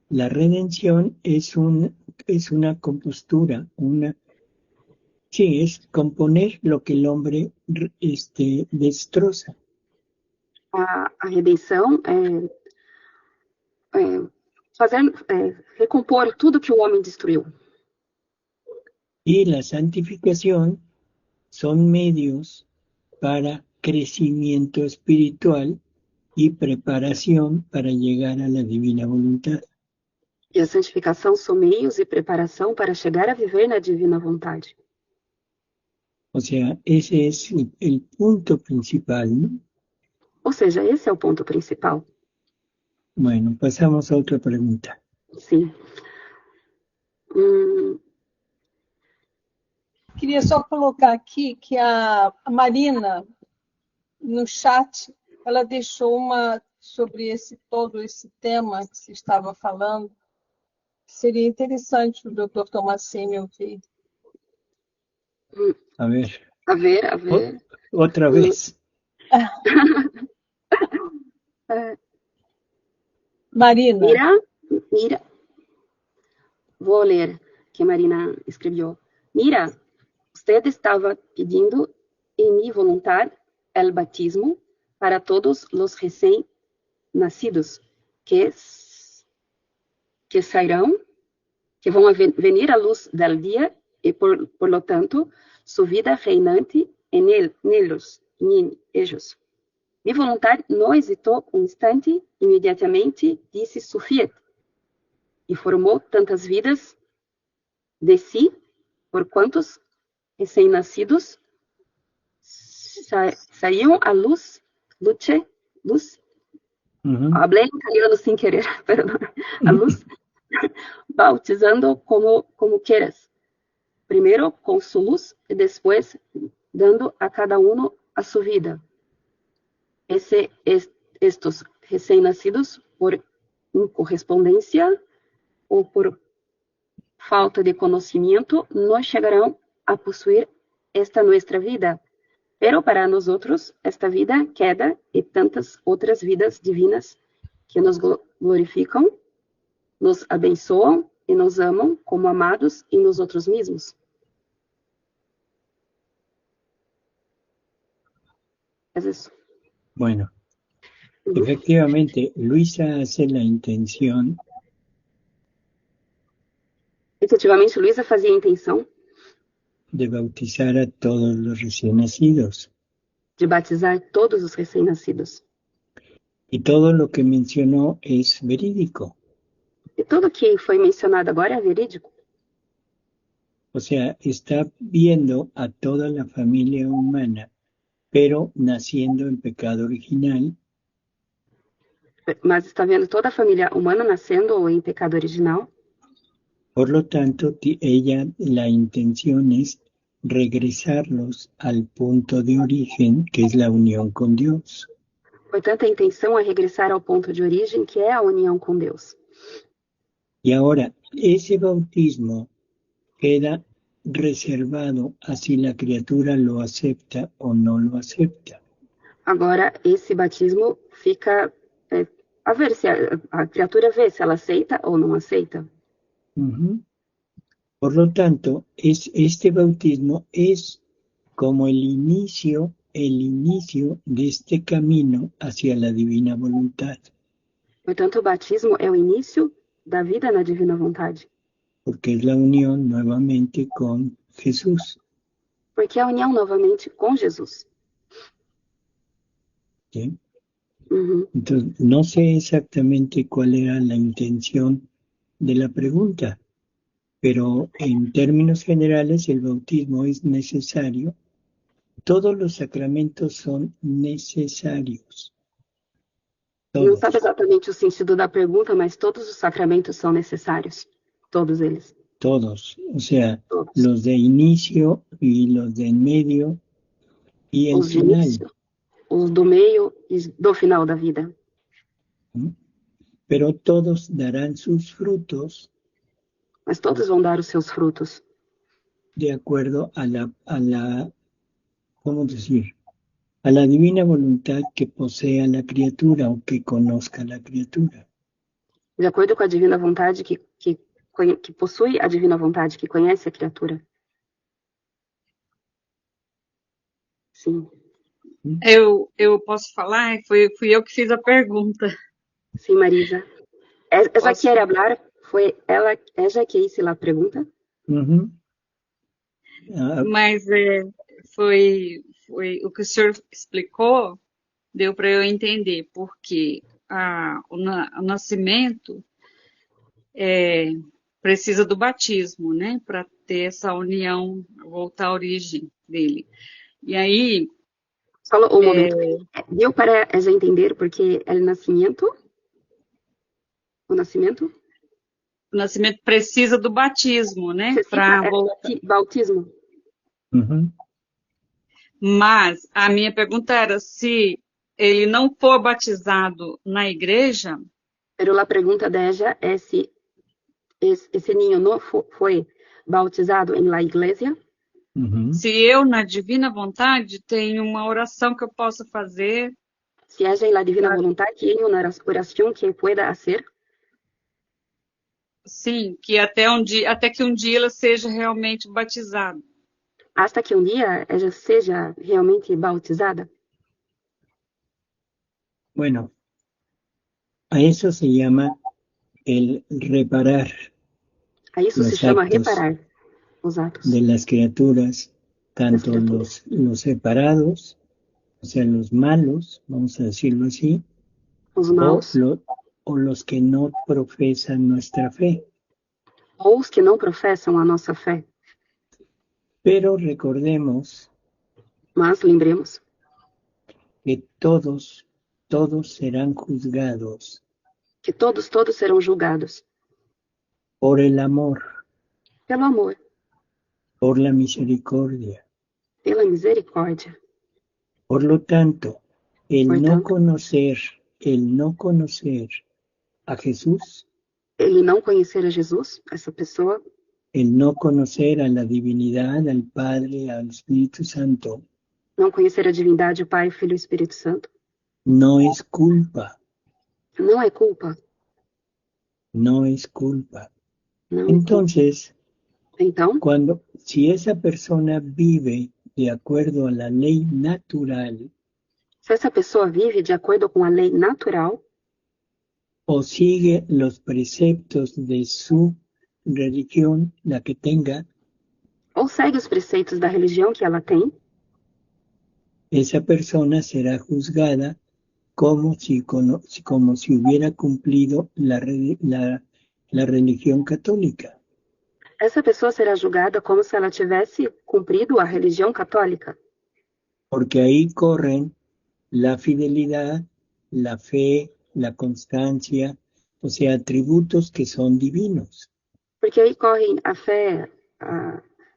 Speaker 1: La redención es una compostura, es componer lo que el hombre destroza.
Speaker 3: A redenção recompor tudo que o homem destruiu.
Speaker 1: Y la santificación son medios para crecimiento espiritual y preparación para llegar a la divina voluntad.
Speaker 3: E a santificação são meios e preparação para chegar a viver na divina vontade.
Speaker 1: O sea, ese es el punto principal, ¿no?
Speaker 3: Ou seja, esse é o ponto principal.
Speaker 1: Bueno, pasamos a otra pregunta.
Speaker 3: Sim.
Speaker 2: Queria só colocar aqui que a Marina, no chat, ela deixou uma sobre todo esse tema que se estava falando. Seria interessante o Dr. Tomasini ouvir.
Speaker 1: A ver.
Speaker 3: A ver.
Speaker 1: Otra vez.
Speaker 2: Marina.
Speaker 3: Mira. Vou ler que Marina escreveu. Mira, usted estava pedindo em mi voluntad el batismo para todos los recém-nacidos que sairão, que vão venir à luz del dia e por lo tanto su vida reinante en ellos. Mi voluntad no hesitou um instante, imediatamente disse sufiet, e formou tantas vidas de si, por quantos recém-nascidos saíam à luz. Hablé en italiano sin querer, perdón. A luz, bautizando como quieras. Primeiro com su luz e depois dando a cada uno a su vida. estos recém-nacidos, por incorrespondência ou por falta de conhecimento, não chegarão a possuir esta nuestra vida. Pero para nosotros, esta vida queda e tantas outras vidas divinas que nos glorificam, nos abençoam e nos amam como amados em nós outros mesmos. É isso.
Speaker 1: Bueno, efectivamente, Luisa hace la intención
Speaker 3: Efetivamente, Luísa fazia a intenção
Speaker 1: de bautizar a todos los recién nacidos.
Speaker 3: de batizar todos os recém-nascidos.
Speaker 1: Y todo lo que mencionó es verídico.
Speaker 3: E tudo que foi mencionado agora é verídico.
Speaker 1: O sea, está viendo a toda la familia humana, pero naciendo en pecado original,
Speaker 3: Mas está vendo toda a família humana nascendo em pecado original.
Speaker 1: por lo tanto, la intención es regresarlos al punto de origen, que es la unión con Dios.
Speaker 3: Portanto, a intenção é regressar ao ponto de origem, que é a união com Deus.
Speaker 1: Y ahora, ese bautismo queda reservado a si la criatura lo acepta o no lo acepta.
Speaker 3: Agora, esse batismo fica a ver se a criatura vê se ela aceita ou não aceita.
Speaker 1: Ujú. Por lo tanto, este bautismo es como el inicio de este camino hacia la divina voluntad,
Speaker 3: Portanto, o batismo é o início da vida na divina vontade,
Speaker 1: porque es la unión nuevamente con Jesús.
Speaker 3: porque é a união novamente com Jesus.
Speaker 1: ¿Sí?
Speaker 3: Uhum.
Speaker 1: Entonces, no sé exactamente cuál era la intención de la pregunta, pero en términos generales el bautismo es necesario. Todos los sacramentos son necesarios.
Speaker 3: Não
Speaker 1: Todos,
Speaker 3: sabe exatamente o sentido da pergunta, mas todos os sacramentos são necessários. Todos eles.
Speaker 1: todos. O sea,
Speaker 3: Todos.
Speaker 1: los de inicio y los de en medio y el
Speaker 3: Os de
Speaker 1: final.
Speaker 3: início, os do meio e do final da vida.
Speaker 1: ¿Mm? Pero todos darán sus frutos
Speaker 3: Mas todos vão dar os seus frutos
Speaker 1: de acuerdo a la, ¿cómo decir? A la divina voluntad que posea la criatura o que conozca la criatura.
Speaker 3: de acordo com a divina vontade que possui a divina vontade, que conhece a criatura. Sim.
Speaker 6: Eu posso falar? Fui eu que fiz a pergunta.
Speaker 3: Sim, Marisa. Ella
Speaker 6: Posso?
Speaker 3: quiere hablar. Foi ela que hizo a pergunta.
Speaker 1: Ujú. Ah,
Speaker 6: Mas foi o que o senhor explicou, deu para eu entender, porque o nascimento precisa do batismo, né? Para ter essa união, voltar à origem dele. E aí,
Speaker 3: Só um momento. Deu para ella entender porque o nascimento
Speaker 6: o nascimento precisa do batismo, né? Para
Speaker 3: necessita
Speaker 6: voltar.
Speaker 3: bautismo.
Speaker 1: ujú.
Speaker 6: Mas a minha pergunta era se ele não for batizado na igreja,
Speaker 3: Pero a pergunta de ella é se esse niño não foi bautizado em la igreja,
Speaker 1: Ujú.
Speaker 6: se eu, na divina vontade, tenho uma oração que eu possa fazer,
Speaker 3: se ella em la divina voluntad tiene uma oração que pueda hacer,
Speaker 6: sim, que até que um dia ela seja realmente batizada.
Speaker 3: hasta que um dia ella seja realmente bautizada.
Speaker 1: Bueno, a eso se llama el reparar
Speaker 3: A isso se
Speaker 1: Los
Speaker 3: chama
Speaker 1: actos
Speaker 3: reparar os atos
Speaker 1: de las criaturas, tanto
Speaker 3: criaturas.
Speaker 1: los separados, o sea, los malos, vamos a decirlo así,
Speaker 3: os
Speaker 1: o,
Speaker 3: maus,
Speaker 1: o los que no profesan nuestra fe.
Speaker 3: ou os que não professam a nossa fé.
Speaker 1: Pero recordemos
Speaker 3: Mas lembremos
Speaker 1: que todos serán juzgados
Speaker 3: que todos serão julgados
Speaker 1: por el amor,
Speaker 3: pelo amor,
Speaker 1: por la misericordia.
Speaker 3: pela misericórdia.
Speaker 1: Por lo tanto, El no
Speaker 3: Portanto,
Speaker 1: conocer a Jesús,
Speaker 3: ele não conhecer a Jesus, essa pessoa,
Speaker 1: el no conocer a la divinidad, al Padre, al Espíritu Santo,
Speaker 3: não conhecer a divindade, o Pai, o Filho e o Espírito Santo,
Speaker 1: no es culpa,
Speaker 3: não é culpa.
Speaker 1: no es culpa.
Speaker 3: Não é culpa.
Speaker 1: Entonces,
Speaker 3: Então,
Speaker 1: si esa persona vive de acuerdo a la ley natural
Speaker 3: se essa pessoa vive de acordo com a lei natural,
Speaker 1: o sigue los preceptos de su religión, la que tenga,
Speaker 3: ou segue os preceitos da religião que ela tem,
Speaker 1: esa persona será juzgada como si hubiera cumplido la religión católica.
Speaker 3: essa pessoa será julgada como se ela tivesse cumprido a religião católica.
Speaker 1: Porque ahí corren la fidelidad, la fe, la constancia, o sea, atributos que son divinos.
Speaker 3: Porque aí correm a fé,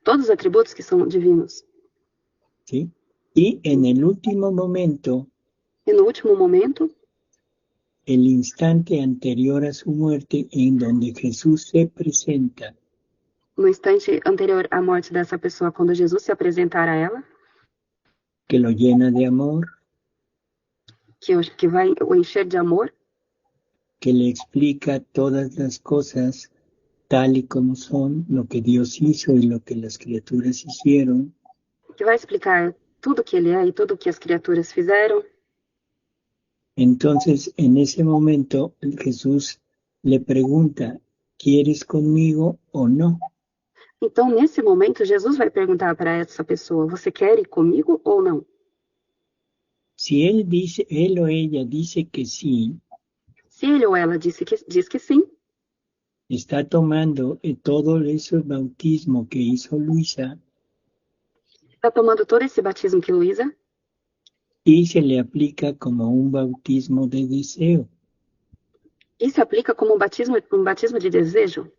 Speaker 3: todos os atributos que são divinos.
Speaker 1: ¿Sí? Y en el último momento,
Speaker 3: E no último momento,
Speaker 1: el instante anterior a su muerte, en donde Jesús se presenta,
Speaker 3: no instante anterior à morte dessa pessoa, quando Jesus se apresentar a ela,
Speaker 1: que lo llena de amor,
Speaker 3: que vai o encher de amor,
Speaker 1: que le explica todas las cosas tal y como son, lo que Dios hizo y lo que las criaturas hicieron,
Speaker 3: que vai explicar tudo que ele é e tudo que as criaturas fizeram.
Speaker 1: entonces en ese momento Jesús le pregunta, ¿quieres conmigo o no?
Speaker 3: Então, nesse momento, Jesus vai perguntar para essa pessoa, você quer ir comigo ou não?
Speaker 1: Si él o ella dice que sí,
Speaker 3: Se ele ou ela diz que sim,
Speaker 1: está tomando todo ese bautismo que hizo Luisa
Speaker 3: está tomando todo esse batismo que Luísa
Speaker 1: y se le aplica como un bautismo de deseo.
Speaker 3: e se aplica como um batismo de desejo,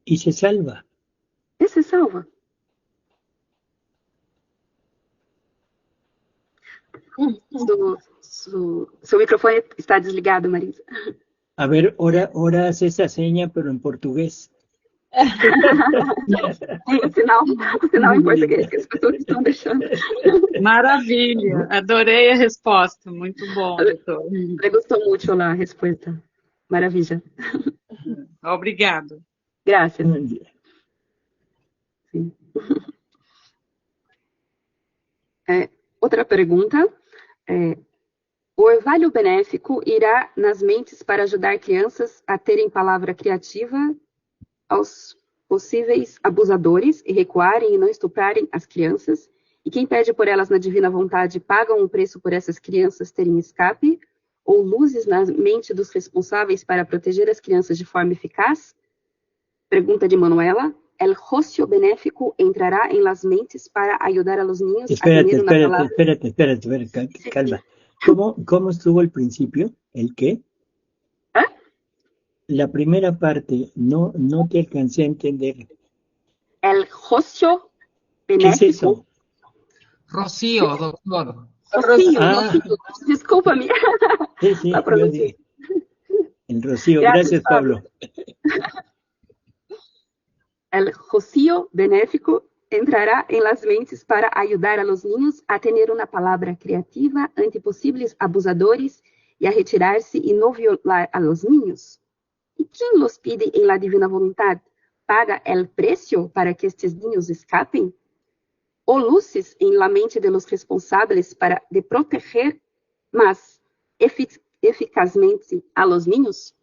Speaker 1: Y se salva.
Speaker 3: e se salva. Seu microfone está desligado, Marisa.
Speaker 1: A ver, ahora haz esa seña, pero en portugués.
Speaker 3: Tem o sinal em português que as pessoas estão deixando.
Speaker 6: Maravilha, adorei a resposta, muito bom, doutor.
Speaker 3: Me gostou muito a resposta. Maravilha.
Speaker 6: Obrigado.
Speaker 3: Graças. Sim. Outra pergunta. O orvalho benéfico irá nas mentes para ajudar crianças a terem palavra criativa aos possíveis abusadores e recuarem e não estuprarem as crianças? E quem pede por elas na divina vontade pagam um preço por essas crianças terem escape? Ou luzes na mente dos responsáveis para proteger as crianças de forma eficaz? Pergunta de Manuela. El rocio benéfico entrará en las mentes para ayudar a los niños a tener una palabra.
Speaker 1: Espérate, calma. ¿Cómo estuvo el principio? ¿El qué? La primera parte no te alcancé a entender.
Speaker 3: El rocio
Speaker 1: ¿Qué es
Speaker 3: benéfico.
Speaker 1: eso?
Speaker 4: Rocío, doctor.
Speaker 3: Rocío,
Speaker 2: Ah.
Speaker 3: desculpa-me.
Speaker 1: Sí,
Speaker 3: La
Speaker 1: yo
Speaker 3: pronuncié.
Speaker 1: dije. El Rocío,
Speaker 3: Gracias,
Speaker 1: gracias Pablo.
Speaker 3: El rocío benéfico entrará en las mentes para ayudar a los niños a tener una palabra creativa ante posibles abusadores y a retirarse y no violar a los niños. ¿Y quién los pide en la divina voluntad? ¿Paga el precio para que estes niños escapen? ¿O luces en la mente de los responsables para de proteger más eficazmente a los niños?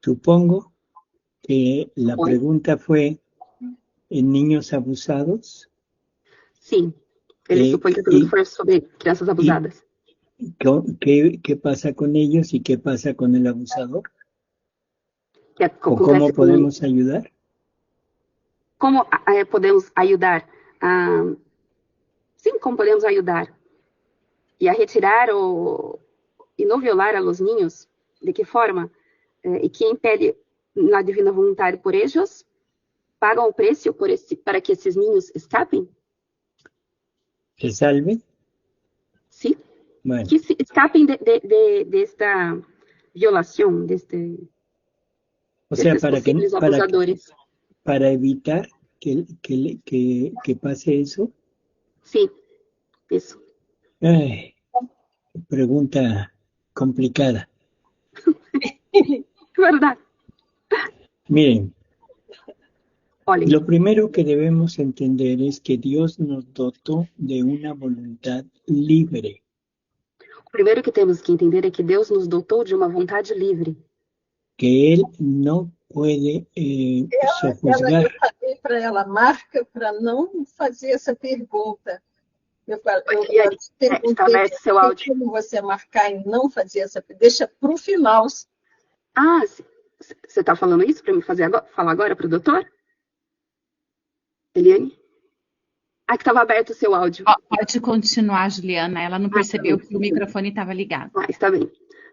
Speaker 1: Supongo que la pregunta fue ¿en niños abusados?
Speaker 3: Sim, ele supõe que a pergunta foi sobre crianças abusadas.
Speaker 1: ¿Qué pasa con ellos y qué pasa con el abusador?
Speaker 3: Que
Speaker 1: ¿O cómo podemos ayudar?
Speaker 3: Como podemos ajudar? Sim, como podemos ajudar? E a retirar e não violar a los niños? ¿De que forma? E quem pede na divina vontade por eles? pagam o preço para que esses niños escapem?
Speaker 1: ¿Se salve?
Speaker 3: Sim?
Speaker 1: Bueno,
Speaker 3: Que se escapem desta violação,
Speaker 1: o sea,
Speaker 3: desses possíveis abusadores.
Speaker 1: para evitar que pase eso.
Speaker 3: Sim, isso.
Speaker 1: Ay, pregunta complicada.
Speaker 3: Verdade.
Speaker 1: Miren,
Speaker 3: Olhem,
Speaker 1: lo primero que debemos entender es que Dios nos dotó de una voluntad libre,
Speaker 3: o primeiro que temos que entender é que Deus nos dotou de uma vontade livre.
Speaker 1: que Él no puede
Speaker 2: Eu
Speaker 1: sojuzgar.
Speaker 2: falei para ela, marca para não fazer essa pergunta. Eu
Speaker 3: Eliane, está
Speaker 2: perguntei
Speaker 3: aberto seu áudio.
Speaker 2: como você marcar e não fazer essa pergunta. Deixa para o final.
Speaker 3: Ah, você está falando isso para me falar agora para o doutor? Eliane? Ah, que estava aberto o seu áudio.
Speaker 7: Pode continuar, Juliana. Ela não percebeu que o microfone estava ligado.
Speaker 3: Ah, está bem.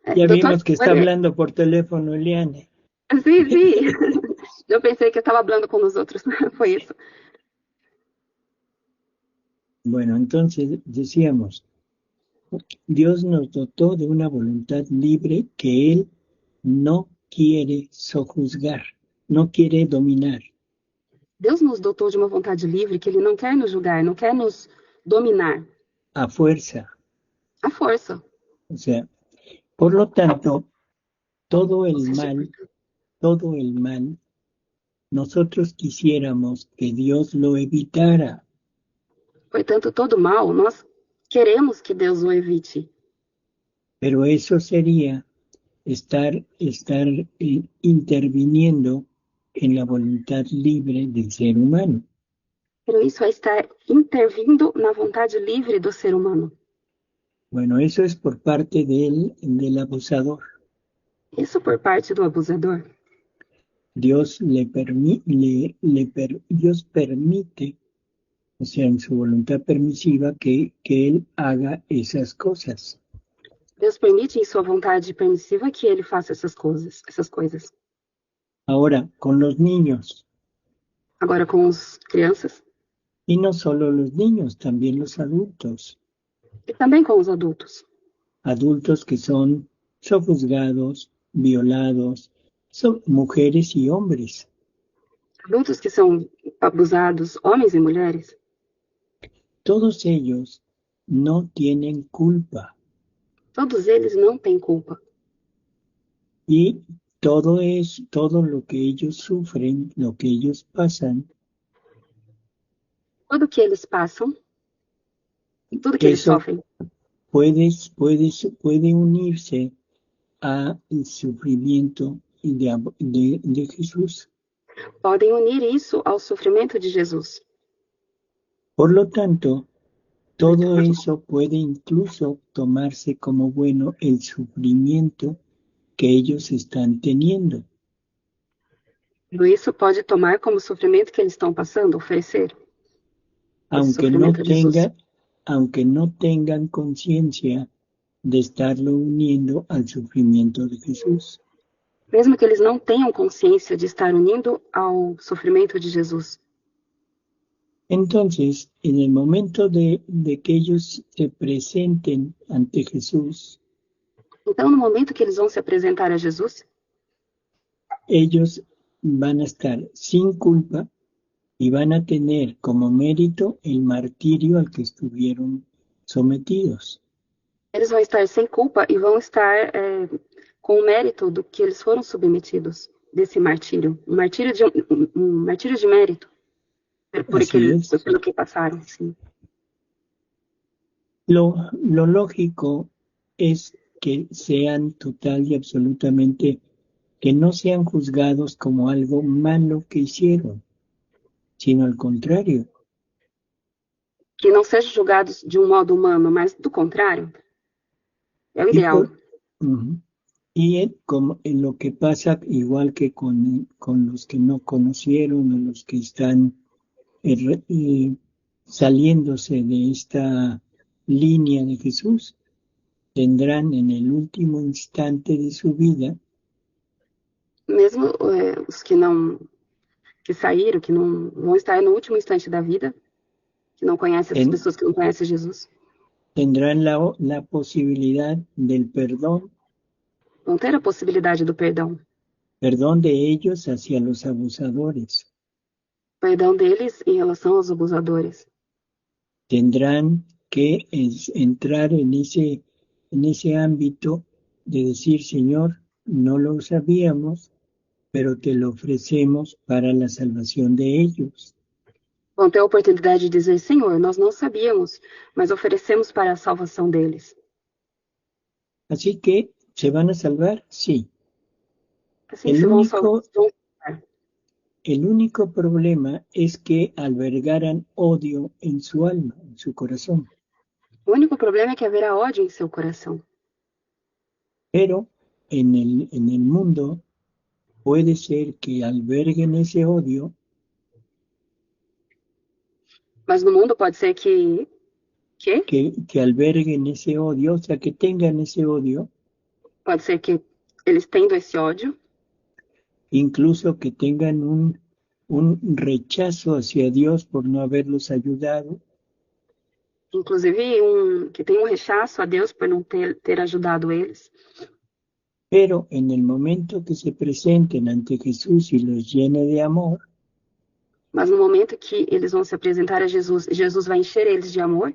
Speaker 1: Ya
Speaker 3: Doutor,
Speaker 1: vimos que está hablando por teléfono, Eliane.
Speaker 3: Sim, sim. Eu pensei que eu estava falando com os outros. Foi isso.
Speaker 1: Bueno, entonces decíamos, Dios nos dotó de una voluntad libre que Él no quiere sojuzgar, no quiere dominar.
Speaker 3: Deus nos dotou de uma vontade livre que Ele não quer nos julgar, não quer nos dominar.
Speaker 1: A fuerza.
Speaker 3: A força.
Speaker 1: O sea, por lo tanto, todo el mal, nosotros quisiéramos que Dios lo evitara,
Speaker 3: Portanto, todo mal, nós queremos que Deus o evite.
Speaker 1: pero eso sería estar interviniendo en la voluntad libre del ser humano.
Speaker 3: Pero isso é estar intervindo na vontade livre do ser humano.
Speaker 1: Bueno, eso es por parte del abusador.
Speaker 3: Isso por parte do abusador.
Speaker 1: Dios Dios permite, o sea, en su voluntad permisiva, que Él haga esas cosas.
Speaker 3: Deus permite em sua vontade permissiva que ele faça essas coisas.
Speaker 1: Ahora, con los niños,
Speaker 3: Agora com as crianças
Speaker 1: y no solo los niños, también los adultos.
Speaker 3: e também com os adultos.
Speaker 1: Adultos que son sojuzgados, violados, son mujeres y hombres.
Speaker 3: Adultos que são abusados, homens e mulheres.
Speaker 1: Todos ellos no tienen culpa.
Speaker 3: Todos eles não têm culpa.
Speaker 1: Y todo lo que ellos sufren, lo que ellos pasan,
Speaker 3: Tudo que eles passam, tudo que eles
Speaker 1: eso
Speaker 3: sofrem,
Speaker 1: puede unirse al sufrimiento de Jesús.
Speaker 3: podem unir isso ao sofrimento de Jesus.
Speaker 1: Por lo tanto, todo eso puede incluso tomarse como bueno el sufrimiento que ellos están teniendo.
Speaker 3: Tudo isso pode tomar como sofrimento que eles estão passando, oferecer.
Speaker 1: Aunque no tengan conciencia de estarlo uniendo al sufrimiento de Jesús.
Speaker 3: Mesmo que eles não tenham consciência de estar unindo ao sofrimento de Jesus.
Speaker 1: Entonces, en el momento de que ellos se presenten ante Jesús,
Speaker 3: Então, no momento que eles vão se apresentar a Jesus,
Speaker 1: ellos van a estar sin culpa y van a tener como mérito el martirio al que estuvieron sometidos.
Speaker 3: eles vão estar sem culpa e vão estar com o mérito do que eles foram submetidos, desse martírio. Um martírio de mérito, pelo que passaram. Sim.
Speaker 1: Lo lógico es que sean total y absolutamente, que no sean juzgados como algo malo que hicieron, sino al contrario.
Speaker 3: Que não sejam julgados de um modo humano, mas do contrário. É o ideal.
Speaker 1: Como en lo que pasa, igual que con los que no conocieron, o los que están saliéndose de esta línea de Jesús, tendrán en el último instante de su vida,
Speaker 3: mesmo os que não que saíram, que não vão estar no último instante da vida, que não conhecem essas pessoas que não conhecem Jesus.
Speaker 1: Tendrán la posibilidad del perdón
Speaker 3: Vão ter a possibilidade do perdão.
Speaker 1: perdón de ellos hacia los abusadores.
Speaker 3: Perdão deles em relação aos abusadores.
Speaker 1: Tendrán que entrar en ese ámbito de decir, Señor, no lo sabíamos, pero te lo ofrecemos para la salvación de ellos.
Speaker 3: Vão ter a oportunidade de dizer, Senhor, nós não sabíamos, mas oferecemos para a salvação deles.
Speaker 1: Así que, ¿se van a salvar? Sí.
Speaker 3: Assim se vão salvar.
Speaker 1: El único problema es que albergaran odio en su alma, en su corazón.
Speaker 3: O único problema é que haverá ódio em seu coração.
Speaker 1: Pero en el mundo puede ser que alberguen ese odio.
Speaker 3: Mas no mundo pode ser que
Speaker 1: alberguen ese odio, o sea, que tengan ese odio.
Speaker 3: Pode ser que eles tendo esse ódio.
Speaker 1: Incluso que tengan un rechazo hacia Dios por no haberlos ayudado.
Speaker 3: Inclusive que tenha rechazo a Deus por não ter ajudado eles.
Speaker 1: Pero en el momento que se presenten ante Jesús y los llene de amor.
Speaker 3: Mas no momento que eles vão se apresentar a Jesus, Jesus vai encher eles de amor.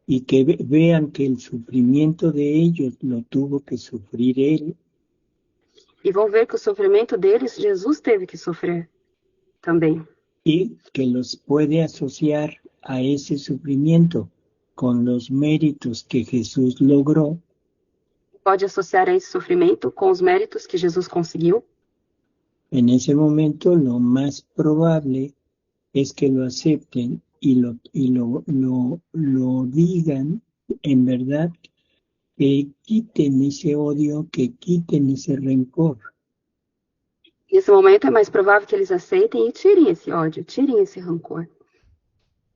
Speaker 1: Y que vean que el sufrimiento de ellos lo tuvo que sufrir Él.
Speaker 3: E vão ver que o sofrimento deles, Jesus teve que sofrer também.
Speaker 1: Y que los puede asociar a ese sufrimiento con los méritos que Jesús logró.
Speaker 3: Pode associar a esse sofrimento com os méritos que Jesus conseguiu.
Speaker 1: En ese momento lo más probable es que lo acepten y lo digan en verdad, que quiten ese odio, que quiten ese rencor.
Speaker 3: Nesse momento é mais provável que eles aceitem e tirem esse ódio, tirem esse rancor.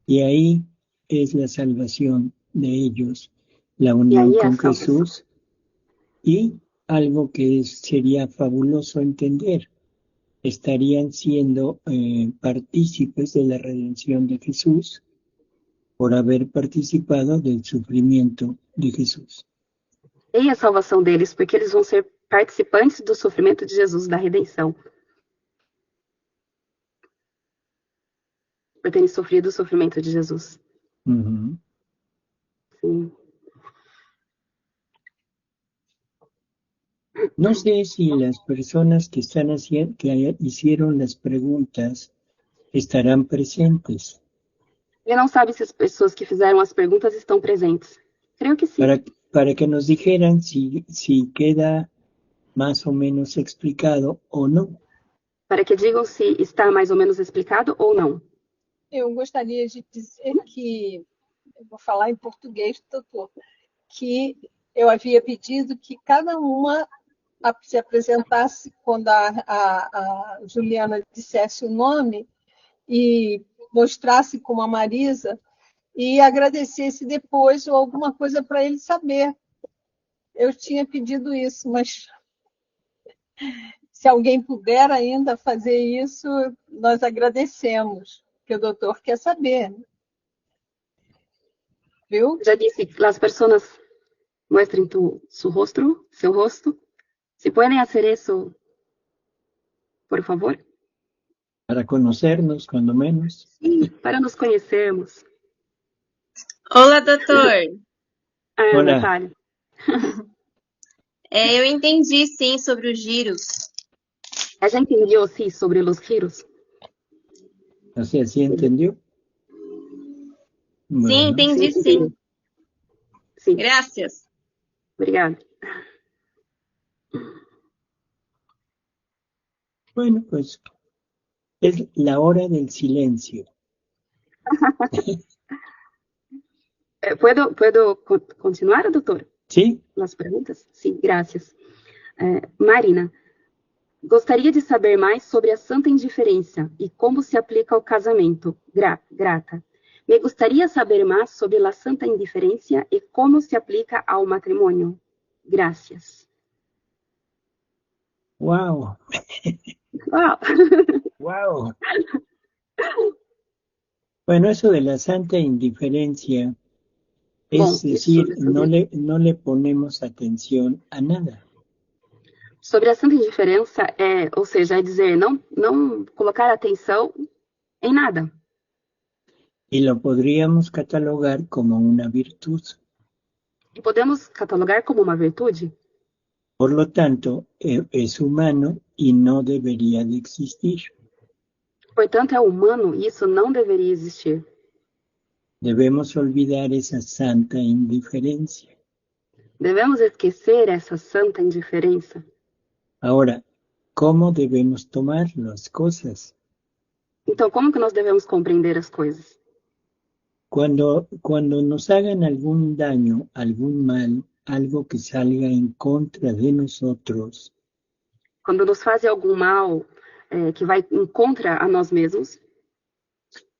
Speaker 1: Y ahí es la salvación de ellos, la unión con Jesús, y algo que sería fabuloso entender. Estarían siendo partícipes de la redención de Jesús por haber participado del sufrimiento de Jesús.
Speaker 3: E a salvação deles, porque eles vão ser participantes do sofrimento de Jesus, da redenção. Por terem sofrido o sofrimento de Jesus.
Speaker 1: Uh-huh.
Speaker 3: Sim.
Speaker 1: No sé si las personas que hicieron las preguntas estarán presentes.
Speaker 3: Ele não sabe se as pessoas que fizeram as perguntas estão presentes. Creio que sim.
Speaker 1: Para que nos dijeran si queda más o menos explicado o no.
Speaker 3: Para que digam se está mais ou menos explicado ou não.
Speaker 2: Eu gostaria de dizer que, eu vou falar em português, doutor, que eu havia pedido que cada uma se apresentasse quando a Juliana dissesse o nome e mostrasse como a Marisa e agradecesse depois ou alguma coisa para ele saber. Eu tinha pedido isso, mas se alguém puder ainda fazer isso, nós agradecemos, porque o doutor quer saber. Viu?
Speaker 3: Já disse, as pessoas mostrem seu rosto. ¿Se pueden hacer eso, por favor?
Speaker 1: Para conocernos, cuando menos.
Speaker 3: Sí, para nos conhecermos.
Speaker 8: Olá, doutor.
Speaker 1: Olá.
Speaker 3: Natália.
Speaker 8: Eu entendi, sim, sobre os giros.
Speaker 3: Já entendeu, sim, sobre os giros?
Speaker 1: ¿Así entendió?
Speaker 8: Bueno. Sim, entendi, sim.
Speaker 3: Sim.
Speaker 8: Gracias.
Speaker 3: Obrigada.
Speaker 1: Bueno, pues es la hora del silencio.
Speaker 3: ¿Puedo continuar, doutor?
Speaker 1: Sí.
Speaker 3: Las preguntas? Sim, graças. Marina, gostaria de saber mais sobre a santa indiferença e como se aplica ao casamento. Grata. Me gostaria saber mais sobre a santa indiferença e como se aplica ao matrimônio. Graças.
Speaker 1: Wow.
Speaker 3: Wow.
Speaker 1: Wow. Bueno, eso de la santa indiferencia,
Speaker 3: Bom,
Speaker 1: es
Speaker 3: isso
Speaker 1: decir,
Speaker 3: sobre,
Speaker 1: no le ponemos atención a nada.
Speaker 3: sobre a santa indiferença, ou seja, é dizer não colocar atenção em nada.
Speaker 1: Y lo podríamos catalogar como una virtud.
Speaker 3: E podemos catalogar como uma virtude.
Speaker 1: Por lo tanto, es humano y no debería de existir.
Speaker 3: Portanto, é humano e isso não deveria existir.
Speaker 1: Debemos olvidar esa santa indiferencia.
Speaker 3: Devemos esquecer essa santa indiferença.
Speaker 1: Ahora, ¿cómo debemos tomar las cosas?
Speaker 3: Então, como que nós devemos compreender as coisas?
Speaker 1: Cuando nos hagan algún daño, algún mal, algo que salga en contra de nosotros,
Speaker 3: Quando nos fazem algum mal que vai em contra a nós mesmos,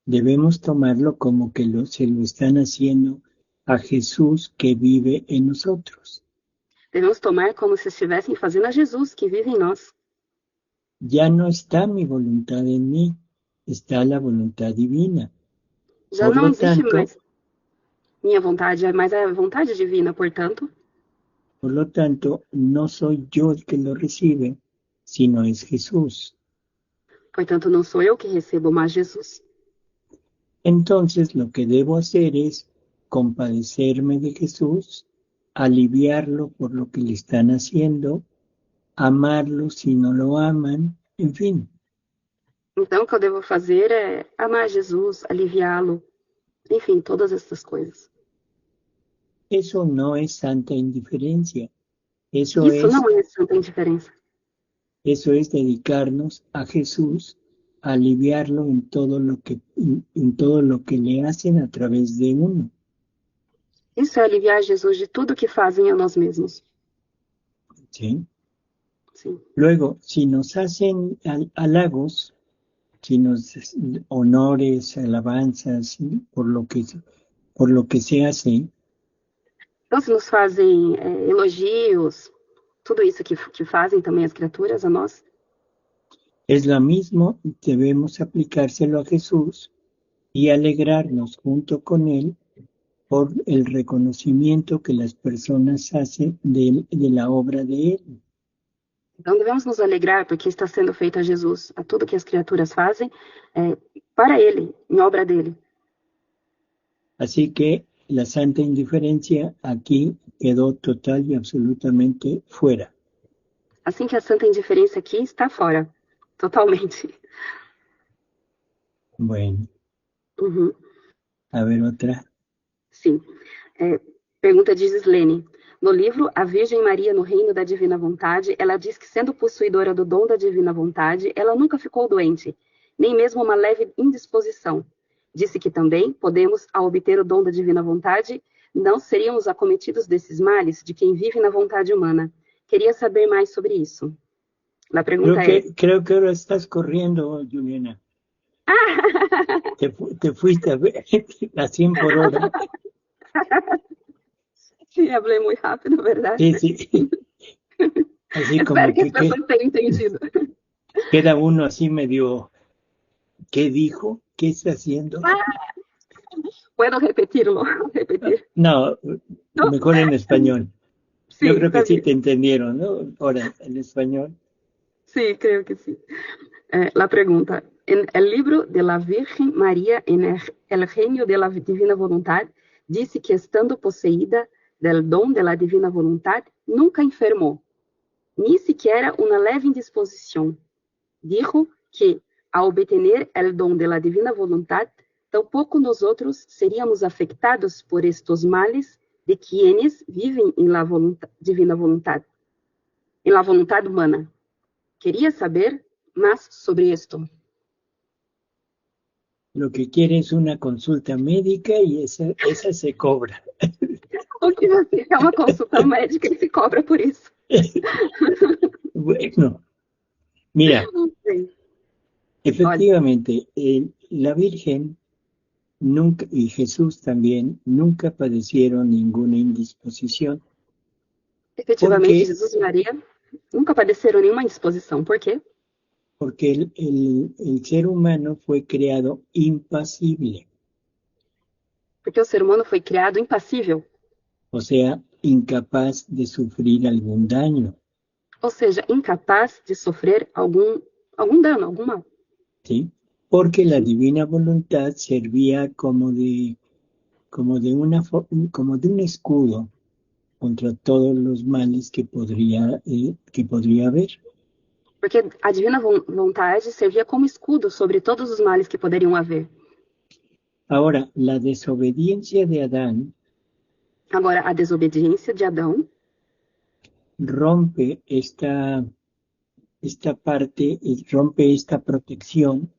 Speaker 1: debemos tomarlo como que se lo están haciendo a Jesús que vive en nosotros.
Speaker 3: devemos tomar como se estivessem fazendo a Jesus que vive em nós.
Speaker 1: Ya no está mi voluntad en mí, está la voluntad divina.
Speaker 3: Já
Speaker 1: Por
Speaker 3: não
Speaker 1: lo
Speaker 3: existe
Speaker 1: tanto,
Speaker 3: mais minha vontade, mas é a vontade divina, portanto,
Speaker 1: Por lo tanto, no soy yo el que lo recibe, sino es Jesús.
Speaker 3: não sou eu que recebo, mas Jesus.
Speaker 1: Entonces, lo que debo hacer es compadecerme de Jesús, aliviarlo por lo que le están haciendo, amarlo si no lo aman, en fin.
Speaker 3: Então, o que eu devo fazer é amar Jesus, aliviá-lo, enfim, todas essas coisas.
Speaker 1: Eso no es santa indiferencia. Eso
Speaker 3: Isso
Speaker 1: es,
Speaker 3: não é santa indiferença.
Speaker 1: eso es dedicarnos a Jesús, aliviarlo en todo lo que le hacen a través de uno.
Speaker 3: Isso é aliviar Jesus de tudo que fazem a nós mesmos.
Speaker 1: ¿Sí?
Speaker 3: Sim.
Speaker 1: Luego, si nos hacen halagos, si nos honores, alabanzas, por lo que se hace,
Speaker 3: Então, se nos fazem elogios, tudo isso que fazem também as criaturas a nós,
Speaker 1: es lo mismo, debemos aplicárselo a Jesús y alegrarnos junto con Él por el reconocimiento que las personas hacen de la obra de Él.
Speaker 3: então devemos nos alegrar porque está sendo feito a Jesus, a tudo que as criaturas fazem para Ele, em obra dele.
Speaker 1: Así que la santa indiferencia aquí quedó total y absolutamente fuera.
Speaker 3: Assim que a santa indiferença aqui está fora, totalmente.
Speaker 1: Bueno,
Speaker 3: Uhum.
Speaker 1: a ver otra.
Speaker 3: Sim. Pergunta de Gislene. No livro A Virgem Maria no Reino da Divina Vontade, ela diz que, sendo possuidora do dom da Divina Vontade, ela nunca ficou doente, nem mesmo uma leve indisposição. Disse que também podemos, ao obter o dom da Divina Vontade, não seríamos acometidos desses males de quem vive na vontade humana. Queria saber mais sobre isso. A pergunta
Speaker 1: Creo que ahora estás corriendo, Juliana. Te fuiste a 100 por hora.
Speaker 3: Sim, falei muito rápido, verdade?
Speaker 1: Sí, sí. Así como
Speaker 3: Espero que as pessoas tenham entendido.
Speaker 1: queda uno así medio, ¿qué dijo? ¿Qué está haciendo?
Speaker 3: ¿Puedo repetirlo? Repetir.
Speaker 1: No, mejor en español.
Speaker 3: Sí,
Speaker 1: Yo creo que sí
Speaker 3: bien.
Speaker 1: te entendieron, ¿no? Ahora, en español.
Speaker 3: Sí, creo que sí. La pregunta. En el libro de la Virgen María en el Reino de la Divina Voluntad, dice que estando poseída del don de la Divina Voluntad, nunca enfermó, ni siquiera una leve indisposición. Dijo que, ao obtener el don de la Divina Voluntad, tampoco nosotros seríamos afectados por estos males de quienes viven en la Divina Voluntad, en la voluntad humana. Quería saber más sobre esto.
Speaker 1: Lo que quiere es una consulta médica y esa se cobra.
Speaker 3: O que você é uma consulta médica e se cobra por isso.
Speaker 1: Bueno, mira,
Speaker 3: Sim.
Speaker 1: efectivamente, la Virgen nunca, y Jesús también, nunca padecieron ninguna indisposición.
Speaker 3: Efetivamente,
Speaker 1: Porque-
Speaker 3: Jesus e Maria nunca padeceram nenhuma indisposição. Por quê?
Speaker 1: porque el ser humano fue creado impasible,
Speaker 3: Porque o ser humano foi criado impassível,
Speaker 1: o sea, incapaz de sufrir algún daño,
Speaker 3: ou seja, incapaz de sofrer algum dano, algum mal.
Speaker 1: ¿sí? Porque la divina voluntad servía como de un escudo contra todos los males que podría haber.
Speaker 3: Porque a divina vontade servia como escudo sobre todos os males que poderiam haver.
Speaker 1: Ahora, la desobediencia de Adán
Speaker 3: Agora, a desobediência de Adão
Speaker 1: rompe esta parte, rompe esta protección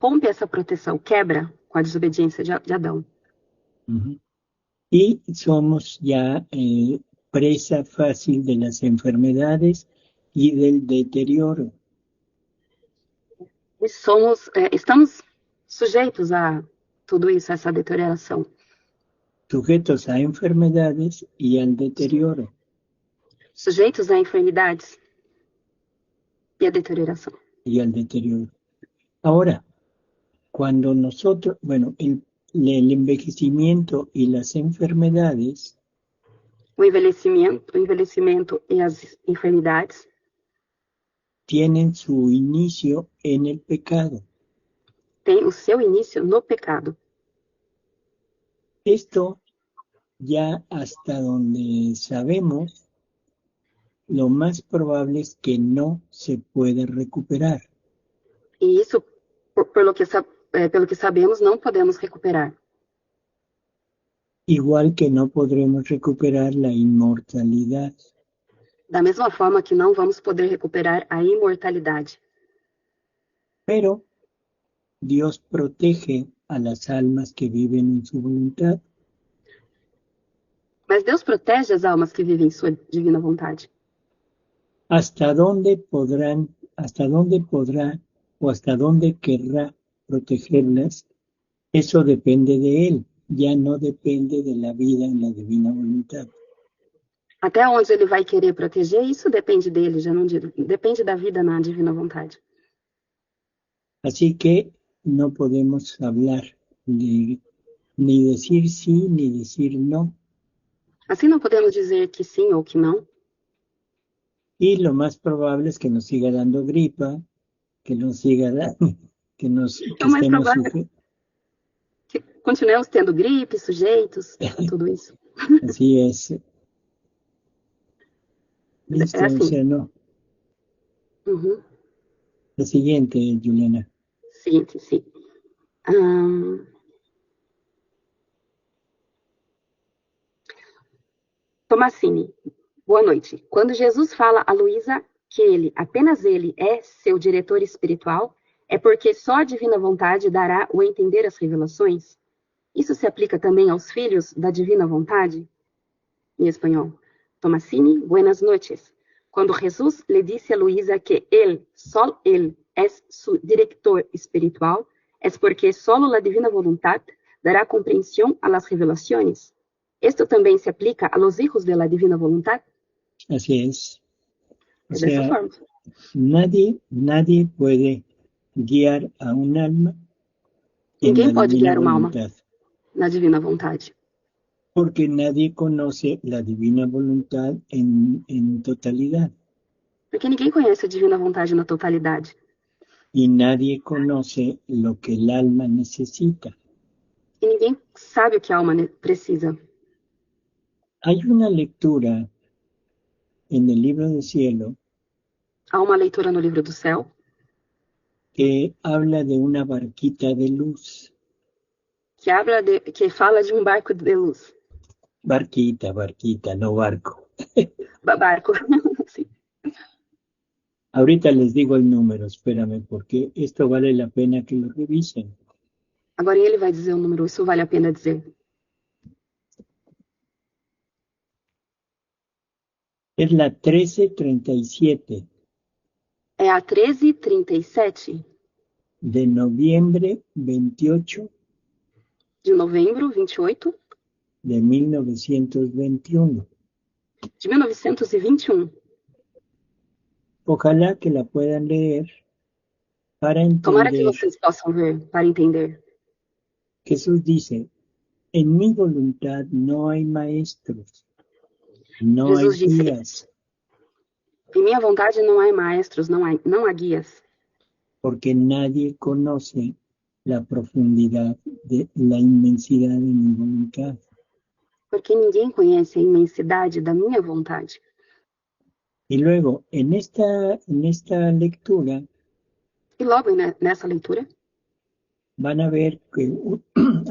Speaker 3: rompe essa proteção, quebra com a desobediência de Adão.
Speaker 1: y somos ya presa fácil de las enfermedades y del deterioro.
Speaker 3: E estamos sujeitos a tudo isso, a essa deterioração.
Speaker 1: Sujetos a enfermedades y al deterioro.
Speaker 3: Sujeitos a enfermidades e a deterioração.
Speaker 1: Y al deterioro. Ahora, cuando nosotros, bueno, el envejecimiento y las enfermedades
Speaker 3: O envelhecimento e as enfermidades
Speaker 1: tienen su inicio en el pecado.
Speaker 3: têm o seu início no pecado.
Speaker 1: Esto ya hasta donde sabemos, lo más probable es que no se pueda recuperar.
Speaker 3: E isso, pelo que sabemos, não podemos recuperar.
Speaker 1: Igual que no podremos recuperar la inmortalidad.
Speaker 3: Da mesma forma que não vamos poder recuperar a imortalidade.
Speaker 1: Pero Dios protege a las almas que viven en su voluntad.
Speaker 3: Mas Deus protege as almas que vivem em sua divina vontade.
Speaker 1: ¿Hasta dónde podrá o hasta dónde querrá protegerlas? Eso depende de Él, ya no depende de la vida en la divina voluntad.
Speaker 3: Até onde ele vai querer proteger, isso depende dele, já não depende da vida na divina vontade.
Speaker 1: Así que no podemos hablar ni decir sí ni decir no.
Speaker 3: Assim não podemos dizer que sim ou que não.
Speaker 1: Y lo más probable es que nos siga dando gripa, que nos siga dando, que
Speaker 3: O mais
Speaker 1: estemos
Speaker 3: provável que continuemos tendo gripe, sujeitos a tudo isso.
Speaker 1: Así es. Listo,
Speaker 3: assim.
Speaker 1: o sea, no.
Speaker 3: Uhum.
Speaker 1: La siguiente, Juliana.
Speaker 3: Seguinte, sim. Tomassini, boa noite. Quando Jesus fala a Luísa que ele, apenas ele, é seu diretor espiritual, é porque só a divina vontade dará o entender as revelações? Isso se aplica também aos filhos da divina vontade? Em espanhol. Tomassini, buenas noches. Quando Jesus le disse a Luísa que ele, só ele, é su director espiritual, é porque solo la divina voluntad dará compreensão a las revelaciones. Esto también se aplica a los hijos de la divina voluntad.
Speaker 1: Así es. O
Speaker 3: De esa
Speaker 1: sea,
Speaker 3: forma.
Speaker 1: nadie puede guiar a un alma en
Speaker 3: Ninguém
Speaker 1: la
Speaker 3: pode
Speaker 1: divina
Speaker 3: guiar uma alma
Speaker 1: voluntad,
Speaker 3: na divina vontade.
Speaker 1: porque nadie conoce la divina voluntad en totalidad
Speaker 3: Porque ninguém conhece a divina vontade na totalidade.
Speaker 1: y nadie conoce lo que el alma necesita.
Speaker 3: E ninguém sabe o que a alma precisa.
Speaker 1: Hay una lectura en el libro del cielo
Speaker 3: Há uma leitura no livro do céu
Speaker 1: que habla de una barquita de luz.
Speaker 3: que fala de um barco de luz.
Speaker 1: Barquita, no barco.
Speaker 3: Barco. Sim.
Speaker 1: Ahorita les digo el número, espérame, porque esto vale la pena que lo revisen.
Speaker 3: Agora ele vai dizer o número, isso vale a pena dizer.
Speaker 1: Es la 1337
Speaker 3: É a 1337
Speaker 1: de noviembre 28
Speaker 3: de novembro 28
Speaker 1: de 1921.
Speaker 3: de 1921.
Speaker 1: Ojalá que la puedan leer para
Speaker 3: Tomara que
Speaker 1: entender.
Speaker 3: vocês possam ver para entender.
Speaker 1: Jesús dice, en mi voluntad no hay maestros, no hay
Speaker 3: Jesus disse,
Speaker 1: guías,
Speaker 3: em minha vontade não há maestros, não há guias,
Speaker 1: porque nadie conoce la profundidad de la inmensidad de mi voluntad.
Speaker 3: porque ninguém conhece a imensidade da minha vontade.
Speaker 1: Y luego, en esta lectura,
Speaker 3: E logo nessa leitura,
Speaker 1: van a ver que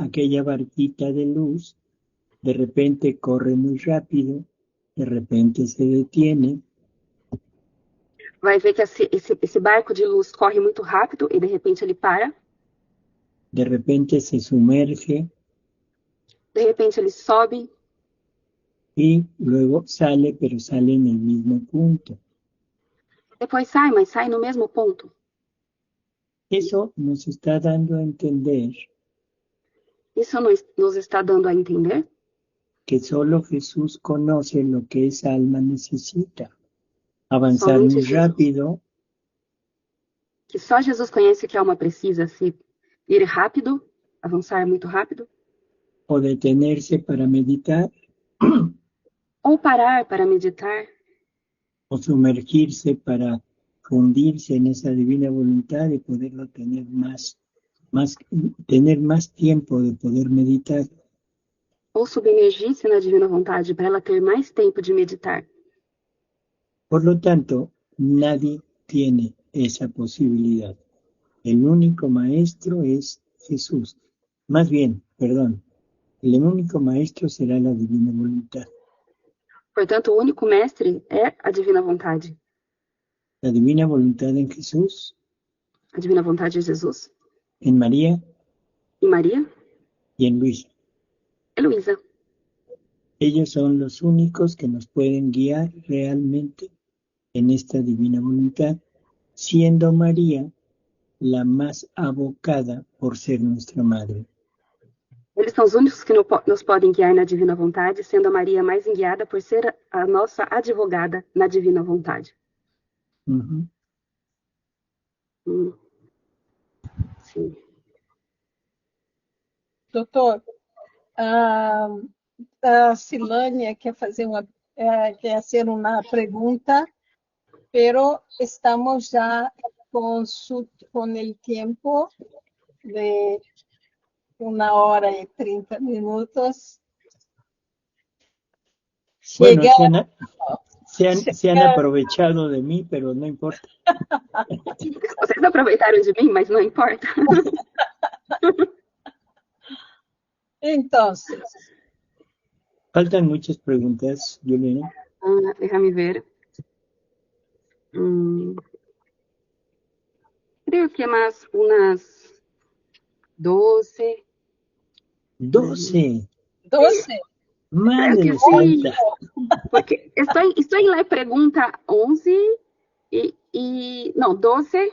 Speaker 1: aquella barquita de luz de repente corre muy rápido, de repente se detiene,
Speaker 3: vai ver que esse barco de luz corre muito rápido e de repente ele para,
Speaker 1: de repente se sumerge
Speaker 3: de repente ele sobe
Speaker 1: y luego sale, pero sale en el mismo punto.
Speaker 3: depois sai, mas sai no mesmo ponto.
Speaker 1: Eso nos está dando a entender
Speaker 3: Isso nos está dando a entender
Speaker 1: que solo Jesús conoce lo que esa alma necesita. Avanzar muy rápido,
Speaker 3: que só Jesus conhece que a alma precisa se ir rápido, avançar muito rápido,
Speaker 1: o detenerse para meditar,
Speaker 3: ou parar para meditar,
Speaker 1: o sumergirse para fundirse en esa divina voluntad y poderlo tener tener más tiempo de poder meditar.
Speaker 3: ou submergir-se na divina vontade para ela ter mais tempo de meditar.
Speaker 1: Por lo tanto, nadie tiene esa posibilidad. El único maestro es Jesús. Más bien, perdón, el único maestro será la divina voluntad.
Speaker 3: Portanto, o único mestre é a divina vontade.
Speaker 1: La divina voluntad en Jesús,
Speaker 3: A divina vontade é Jesus,
Speaker 1: en María
Speaker 3: e Maria,
Speaker 1: y en Luisa.
Speaker 3: e Luísa.
Speaker 1: Ellos son los únicos que nos pueden guiar realmente en esta divina voluntad, siendo María la más abocada por ser nuestra madre.
Speaker 3: Eles são os únicos que nos podem guiar na divina vontade, sendo a Maria mais enguiada por ser a nossa advogada na divina vontade.
Speaker 1: Uh-huh.
Speaker 3: Sim.
Speaker 2: Doutor, a Silânia quer fazer quer hacer una pregunta, pero estamos ya con el tiempo de 1 hora y 30 minutos.
Speaker 1: Bueno, se han aprovechado de mí, pero no importa.
Speaker 3: Vocês aproveitaram de mim, mas não importa.
Speaker 2: Entonces,
Speaker 1: Faltan muchas preguntas, Juliana.
Speaker 3: Déjame ver. Creo que más unas 12.
Speaker 1: 12.
Speaker 2: 12.
Speaker 1: Madre
Speaker 3: Creo que sí.
Speaker 1: santa.
Speaker 3: Porque estoy en la pregunta 11 no, 12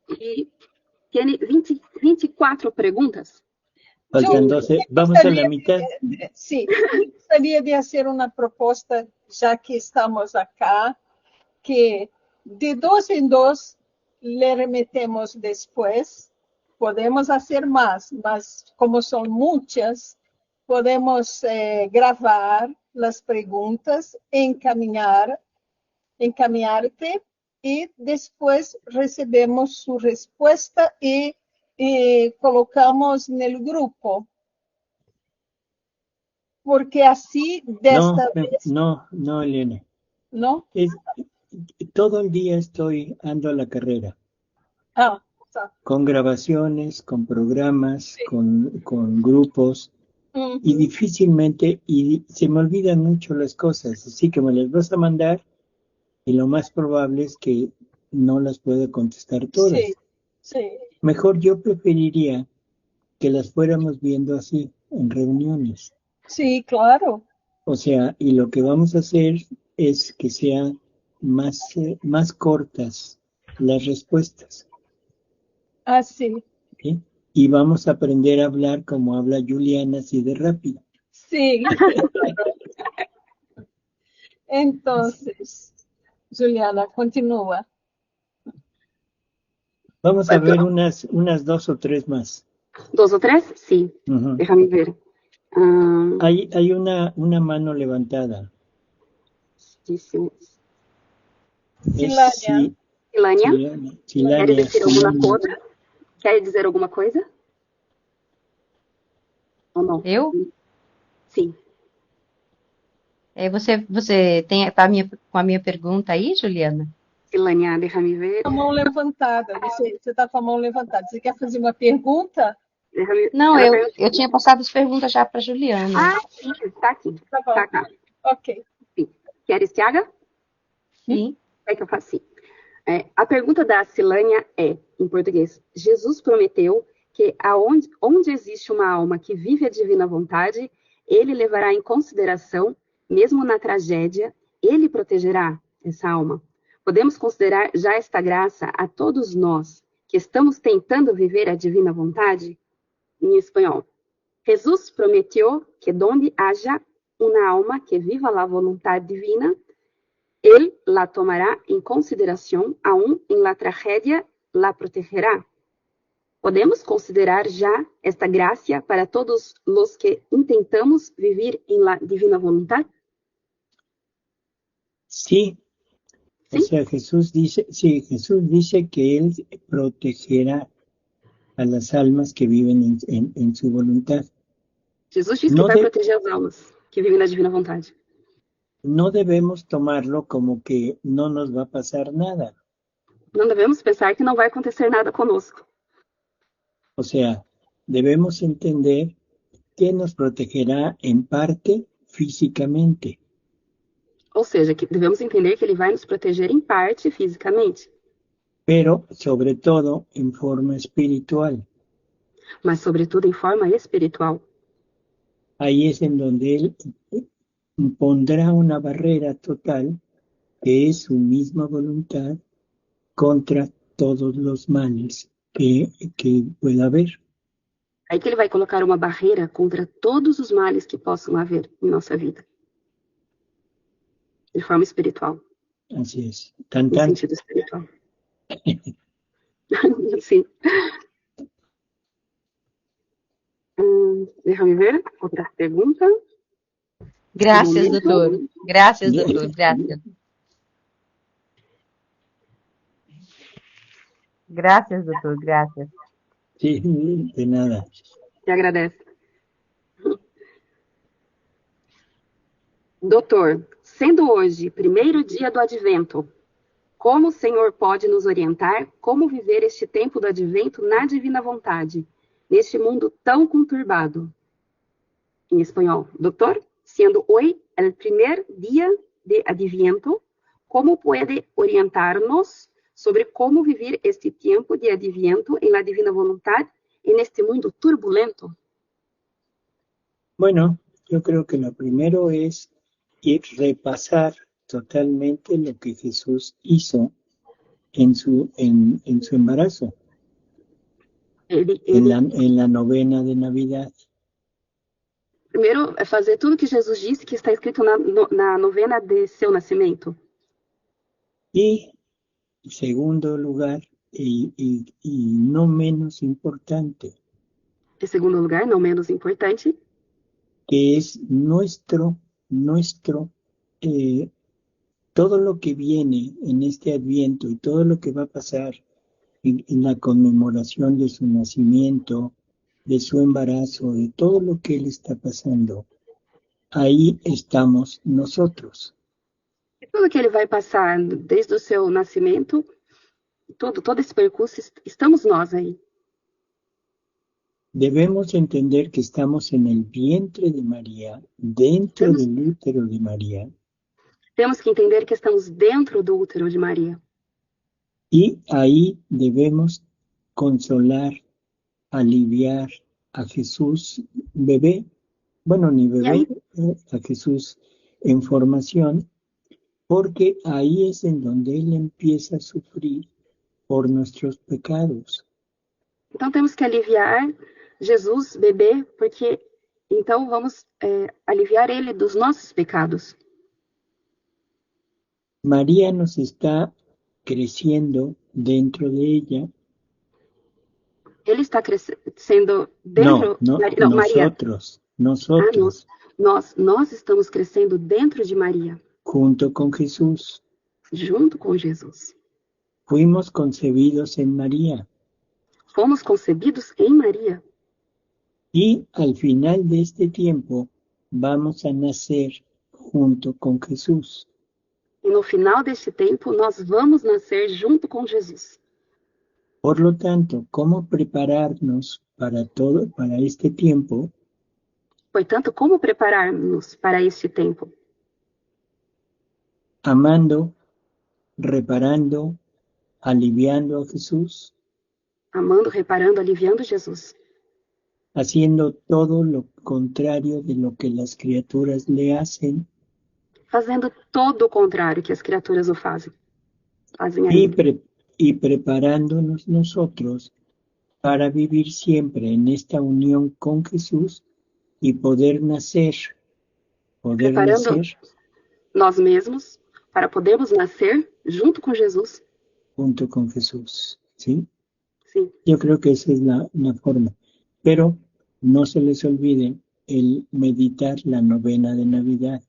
Speaker 3: y tiene 24 preguntas.
Speaker 1: Faltan 12. Vamos a la mitad.
Speaker 2: Sí, me gustaría de hacer una propuesta, ya que estamos acá, que de 2 en 2 le remetemos después. Podemos hacer más, mas como son muchas, podemos grabar las preguntas, encaminarte y después recebemos su respuesta y colocamos en el grupo. Porque así, desta vez...
Speaker 1: No, Elena.
Speaker 2: ¿No?
Speaker 1: Todo el día ando a la carrera.
Speaker 2: Está.
Speaker 1: Con grabaciones, con programas, con grupos. Y difícilmente, y se me olvidan mucho las cosas, así que me las vas a mandar y lo más probable es que no las pueda contestar todas.
Speaker 2: Sí.
Speaker 1: Mejor yo preferiría que las fuéramos viendo así, en reuniones.
Speaker 2: Sí, claro.
Speaker 1: O sea, y lo que vamos a hacer es que sean más cortas las respuestas.
Speaker 2: Sí.
Speaker 1: ¿Sí? Y vamos a aprender a hablar como habla Juliana, así de rápido.
Speaker 2: Sí. Entonces, Juliana, continua.
Speaker 1: Vamos a ver unas 2 o 3 más.
Speaker 3: ¿Dos o tres? Sí.
Speaker 1: Ujú.
Speaker 3: Déjame ver.
Speaker 1: Hay una mano levantada.
Speaker 3: Dice,
Speaker 2: Silânia.
Speaker 3: Silânia,
Speaker 1: Silânia,
Speaker 3: quer dizer alguma
Speaker 1: Silânia.
Speaker 3: coisa? Quer dizer alguma coisa? Ou não?
Speaker 9: Eu?
Speaker 3: Sim.
Speaker 9: Você tá com a minha pergunta aí, Juliana?
Speaker 3: Silânia, déjame ver.
Speaker 2: Com a mão levantada. Você está com a mão levantada. Você quer fazer uma pergunta?
Speaker 9: Não, eu tinha passado as perguntas já para Juliana.
Speaker 3: Ah, sim, está aqui.
Speaker 2: Tá bom.
Speaker 3: Tá cá.
Speaker 2: Ok.
Speaker 3: Sim. Queres que haga?
Speaker 9: Sim.
Speaker 3: É que eu faço sim. A pergunta da Silânia é, em português, Jesus prometeu que onde existe uma alma que vive a divina vontade, ele levará em consideração, mesmo na tragédia, ele protegerá essa alma. Podemos considerar já esta graça a todos nós que estamos tentando viver a divina vontade? Em espanhol, Jesus prometeu que donde haya una alma que viva la voluntad divina, Él la tomará en consideración, aún en la tragedia la protegerá. ¿Podemos considerar ya esta gracia para todos los que intentamos vivir en la divina voluntad?
Speaker 1: Sí.
Speaker 3: ¿Sí?
Speaker 1: O sea, Jesús dice que Él protegerá a las almas que viven en su voluntad.
Speaker 3: Jesus diz que vai proteger as almas que vivem na divina vontade.
Speaker 1: No debemos tomarlo como que no nos va a pasar nada.
Speaker 3: Não devemos pensar que não vai acontecer nada conosco.
Speaker 1: O sea, debemos entender que nos protegerá en parte físicamente.
Speaker 3: Ou seja, que devemos entender que ele vai nos proteger em parte fisicamente.
Speaker 1: Pero, sobre todo, en forma espiritual.
Speaker 3: Mas, sobretudo, em forma espiritual.
Speaker 1: Ahí es en donde Él pondrá una barrera total, que es su misma voluntad, contra todos los males que pueda haber.
Speaker 3: Aí que ele vai colocar uma barreira contra todos os males que possam haver em nossa vida. De forma espiritual.
Speaker 1: Así es.
Speaker 3: Em sentido espiritual. Sim. Déjame ver. Outra pergunta.
Speaker 9: Gracias, doutor. Gracias, doutor. Gracias. Gracias, doutor. Gracias.
Speaker 1: Sí, de nada.
Speaker 3: Te agradece. Doutor, sendo hoje primeiro dia do Advento, como o Senhor pode nos orientar como viver este tempo do Advento na divina vontade, neste mundo tão conturbado? Em espanhol, doutor, sendo hoy el primer día de Adviento, como puede orientarnos sobre cómo vivir este tiempo de Adviento en la divina voluntad en este mundo turbulento?
Speaker 1: Bueno, yo creo que lo primero es repasar totalmente lo que Jesús hizo en su embarazo, en la novena de Navidad.
Speaker 3: Primeiro, é fazer tudo que Jesus disse que está escrito na novena de seu nascimento.
Speaker 1: Y, en segundo lugar, y no menos importante,
Speaker 3: Em segundo lugar, não menos importante,
Speaker 1: que es todo lo que viene en este Adviento y todo lo que va a pasar en la conmemoración de su nacimiento, de su embarazo, de todo lo que Él está pasando, ahí estamos nosotros.
Speaker 3: tudo que ele vai passar desde o seu nascimento, todo esse percurso, estamos nós aí.
Speaker 1: Debemos entender que estamos en el vientre de María, dentro del útero de María.
Speaker 3: Temos que entender que estamos dentro do útero de Maria.
Speaker 1: Y ahí debemos consolar, aliviar a Jesús bebé, bueno, ni bebé, a Jesús en formación, porque ahí es en donde Él empieza a sufrir por nuestros pecados.
Speaker 3: Então temos que aliviar Jesus, bebê, porque então vamos aliviar ele dos nossos pecados.
Speaker 1: María nos está creciendo dentro de ella.
Speaker 3: Ele está crescendo dentro de Maria. Não, Maria.
Speaker 1: Nosotros,
Speaker 3: Nós estamos crescendo dentro de Maria,
Speaker 1: junto con Jesús.
Speaker 3: junto com Jesus.
Speaker 1: Fuimos concebidos en María.
Speaker 3: Fomos concebidos em Maria.
Speaker 1: Y al final de este tiempo vamos a nacer junto con Jesús.
Speaker 3: E no final deste tempo, nós vamos nascer junto com Jesus.
Speaker 1: Por lo tanto, ¿cómo prepararnos para este tiempo?
Speaker 3: Portanto, como preparar-nos para este tempo?
Speaker 1: Amando, reparando, aliviando a Jesús,
Speaker 3: Amando, reparando, aliviando Jesus.
Speaker 1: haciendo todo lo contrario de lo que las criaturas le hacen
Speaker 3: Fazendo todo o contrário que as criaturas o fazem. Fazem a ele.
Speaker 1: y preparándonos nosotros para vivir siempre en esta unión con Jesús y poder nacer
Speaker 3: Preparando nós mesmos para podermos nascer junto com Jesus.
Speaker 1: junto con Jesús, ¿sí?
Speaker 3: Sim.
Speaker 1: Yo creo que esa es la forma. Pero no se les olvide el meditar la novena de Navidad,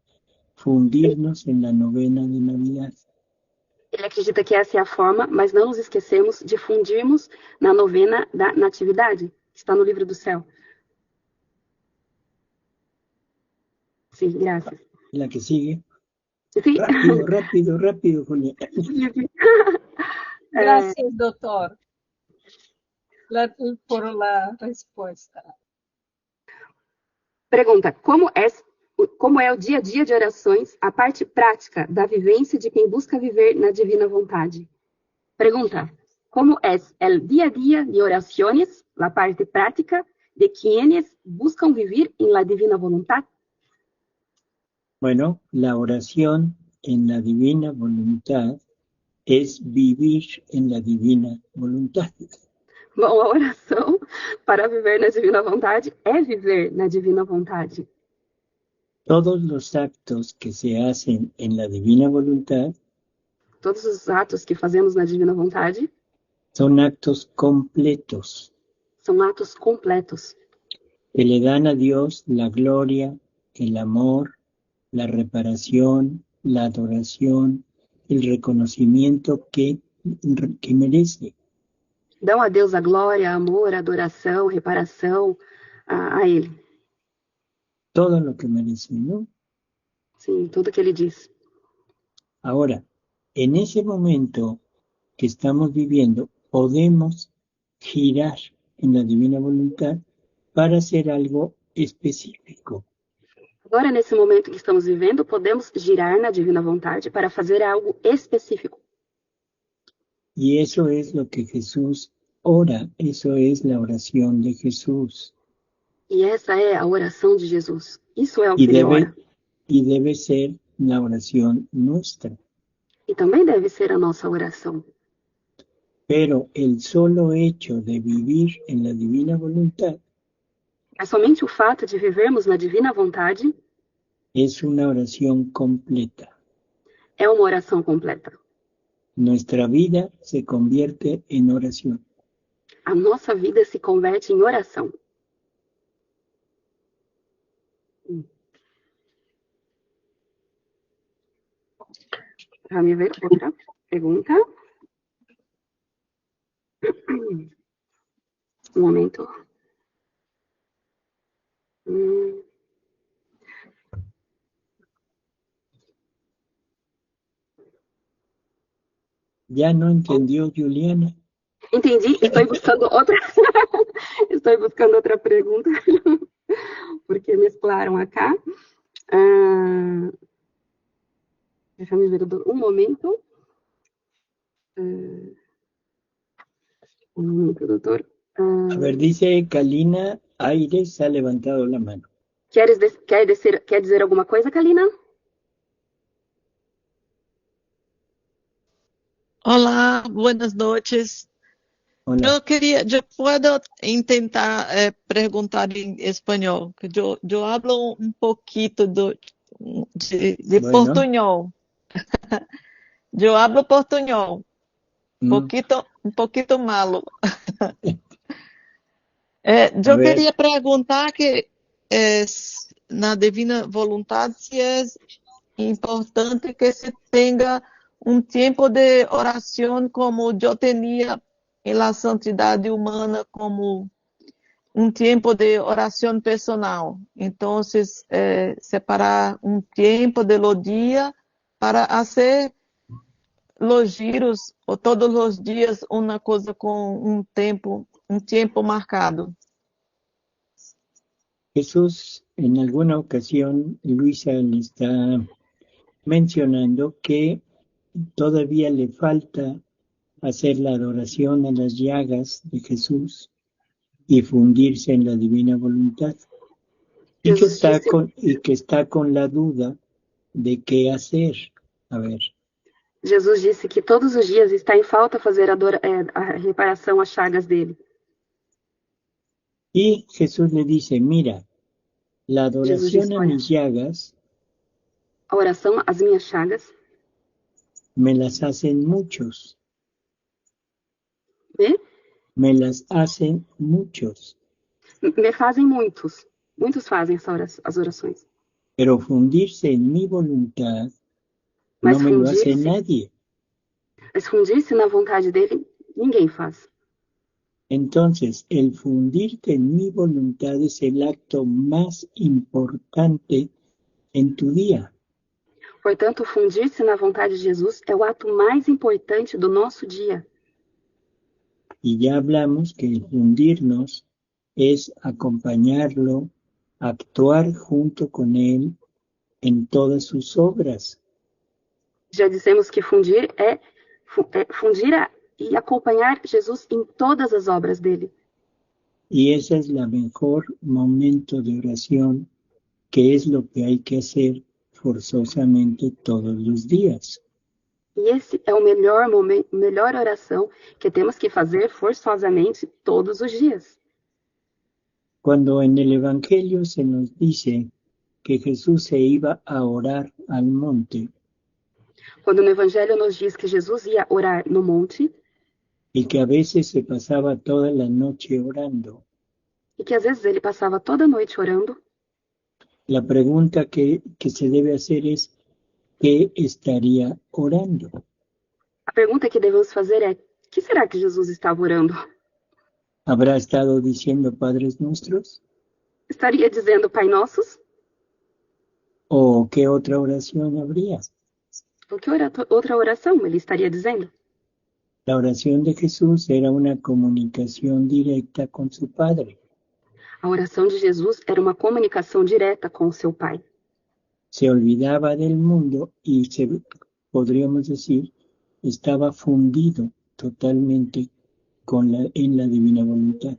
Speaker 1: fundirnos en la novena de Navidad.
Speaker 3: Ele acredita que essa é a forma, mas não nos esquecemos de fundirmos na novena da Natividade, que está no livro do céu. Sim, graças.
Speaker 1: La que sigue.
Speaker 3: Sim.
Speaker 1: Rápido, Julia.
Speaker 2: Gracias, doutor, por la respuesta.
Speaker 3: Pergunta, como é o dia a dia de orações, a parte prática da vivência de quem busca viver na divina vontade? Pergunta, como é o dia a dia de orações, a parte prática de quienes buscan vivir en la divina voluntad?
Speaker 1: Bueno, la oración en la divina voluntad es vivir en la divina voluntad.
Speaker 3: Bom, a oração para viver na divina vontade é viver na divina vontade.
Speaker 1: Todos los actos que se hacen en la divina voluntad
Speaker 3: Todos os atos que fazemos na divina vontade
Speaker 1: son actos completos
Speaker 3: são atos completos
Speaker 1: que le dan a Dios la gloria, el amor, la reparación, la adoración, el reconocimiento que merece.
Speaker 3: dão a Deus a glória, amor, adoração, reparação a Ele.
Speaker 1: Todo lo que merece, ¿no?
Speaker 3: Sim, tudo que Ele diz.
Speaker 1: Ahora, en ese momento que estamos viviendo, podemos girar en la divina voluntad para hacer algo específico.
Speaker 3: Agora, nesse momento que estamos vivendo, podemos girar na divina vontade para fazer algo específico.
Speaker 1: Y eso es lo que Jesús ora, eso es la oración de Jesús.
Speaker 3: E essa é a oração de Jesus. Isso é o que Ele ora.
Speaker 1: Y debe ser la oración nuestra.
Speaker 3: E também deve ser a nossa oração.
Speaker 1: Pero el solo hecho de vivir en la divina voluntad
Speaker 3: É somente o fato de vivermos na divina vontade
Speaker 1: es una oración completa.
Speaker 3: é uma oração completa.
Speaker 1: Nuestra vida se convierte en oración.
Speaker 3: A nossa vida se converte em oração. Vamos ver outra pergunta. Um momento.
Speaker 1: ¿Ya no entendió Juliana?
Speaker 3: Entendi, estou buscando outra. Estou buscando outra pergunta. Porque mesclaram acá. Deixa-me ver um momento. Um momento, doutor.
Speaker 1: A ver, dice Kalina Aires ha levantado la mano.
Speaker 3: Quer dizer alguma coisa, Kalina?
Speaker 10: Hola, buenas noches.
Speaker 1: Hola.
Speaker 10: Yo puedo intentar preguntar en español, que yo hablo un poquito de
Speaker 1: Bueno.
Speaker 10: portuñol. Yo hablo portuñol,
Speaker 1: Mm,
Speaker 10: un poquito malo.
Speaker 1: A
Speaker 10: Eu
Speaker 1: ver,
Speaker 10: queria perguntar que na divina vontade se é importante que se tenha um tempo de oração como eu tinha em la santidade humana, como um tempo de oração personal. Então, separar um tempo de lo dia para fazer los giros, ou todos os dias, uma coisa com um tempo marcado.
Speaker 1: Jesús en alguna ocasión, Luisa le está mencionando que todavía le falta hacer la adoración a las llagas de Jesús y fundirse en la divina voluntad. Y que está con la duda de qué hacer. A ver.
Speaker 3: Jesus disse que todos os dias está em falta fazer a reparação às chagas dele.
Speaker 1: Y Jesús le dice, mira, la adoración a mis llagas
Speaker 3: A oração às minhas chagas
Speaker 1: me las hacen muchos.
Speaker 3: me
Speaker 1: las hacen muchos.
Speaker 3: Me fazem muitos. Muitos fazem as orações.
Speaker 1: Pero fundirse en mi voluntad
Speaker 3: Mas
Speaker 1: no me lo hace nadie.
Speaker 3: Mas fundir-se na vontade dele, ninguém faz.
Speaker 1: Entonces, el fundirte en mi voluntad es el acto más importante en tu día.
Speaker 3: Portanto, fundir-se na vontade de Jesus é o ato mais importante do nosso dia.
Speaker 1: Y ya hablamos que el fundirnos es acompañarlo, actuar junto con él en todas sus obras.
Speaker 3: Já dissemos que fundir é fundir e acompanhar Jesus em todas as obras dele.
Speaker 1: Y ese es el mejor momento de oración, que es lo que hay que hacer forzosamente todos los días.
Speaker 3: E esse é o melhor oração que temos que fazer forçosamente todos os dias.
Speaker 1: Cuando en el Evangelio se nos dice que Jesús se iba a orar al monte,
Speaker 3: quando no Evangelho nos diz que Jesus ia orar no monte,
Speaker 1: y que a veces se pasaba toda la noche orando,
Speaker 3: e que às vezes ele passava toda a noite orando,
Speaker 1: la pregunta que se debe hacer es, ¿qué estaría orando?
Speaker 3: A pergunta que devemos fazer é, que será que Jesus estava orando?
Speaker 1: ¿Habrá estado diciendo Padres Nuestros?
Speaker 3: Estaria dizendo Pai Nossos?
Speaker 1: ¿O qué otra oración habría?
Speaker 3: O que outra oração ele estaria dizendo?
Speaker 1: La oración de Jesús era una comunicación directa con su Padre.
Speaker 3: A oração de Jesus era uma comunicação direta com o seu Pai.
Speaker 1: Se olvidaba del mundo y podríamos decir, estaba fundido totalmente en la divina voluntad.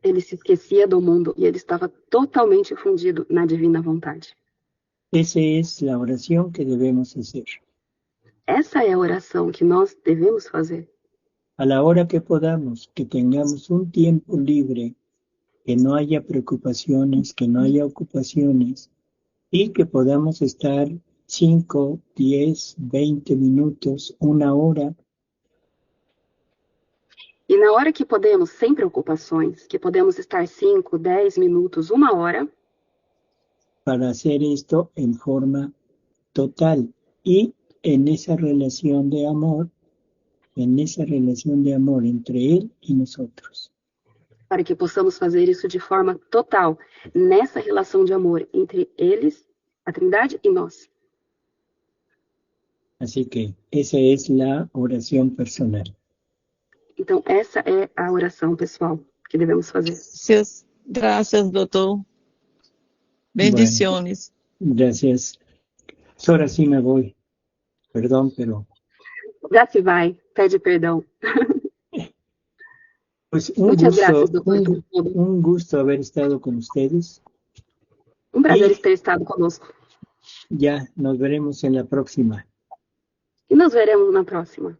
Speaker 3: Ele se esquecia do mundo e ele estava totalmente fundido na divina vontade.
Speaker 1: Esa es la oración que debemos hacer.
Speaker 3: Essa é a oração que nós devemos fazer.
Speaker 1: A la hora que podamos, que tengamos un tiempo libre, que no haya preocupaciones, que no haya ocupaciones, y que podamos estar 5, 10, 20 minutos, 1 hora.
Speaker 3: E na hora que podemos, sem preocupações, que podemos estar 5, 10 minutos, 1 hora,
Speaker 1: para hacer esto en forma total. Y en esa relación de amor entre Él y nosotros.
Speaker 3: Para que possamos fazer isso de forma total, nessa relação de amor entre eles, a Trindade e nós.
Speaker 1: Así que esa es la oración personal.
Speaker 3: Então, essa é a oração pessoal que devemos fazer.
Speaker 10: Gracias, doutor. Bendiciones.
Speaker 1: Bueno, gracias. Ahora sí me voy. Perdón, pero...
Speaker 3: Já se vai, pede perdão.
Speaker 1: Pues
Speaker 3: Muchas gracias, doctor.
Speaker 1: Un gusto haber estado con ustedes.
Speaker 3: Un prazer ter estado conosco.
Speaker 1: Ya nos veremos en la próxima.
Speaker 3: E nos veremos na próxima.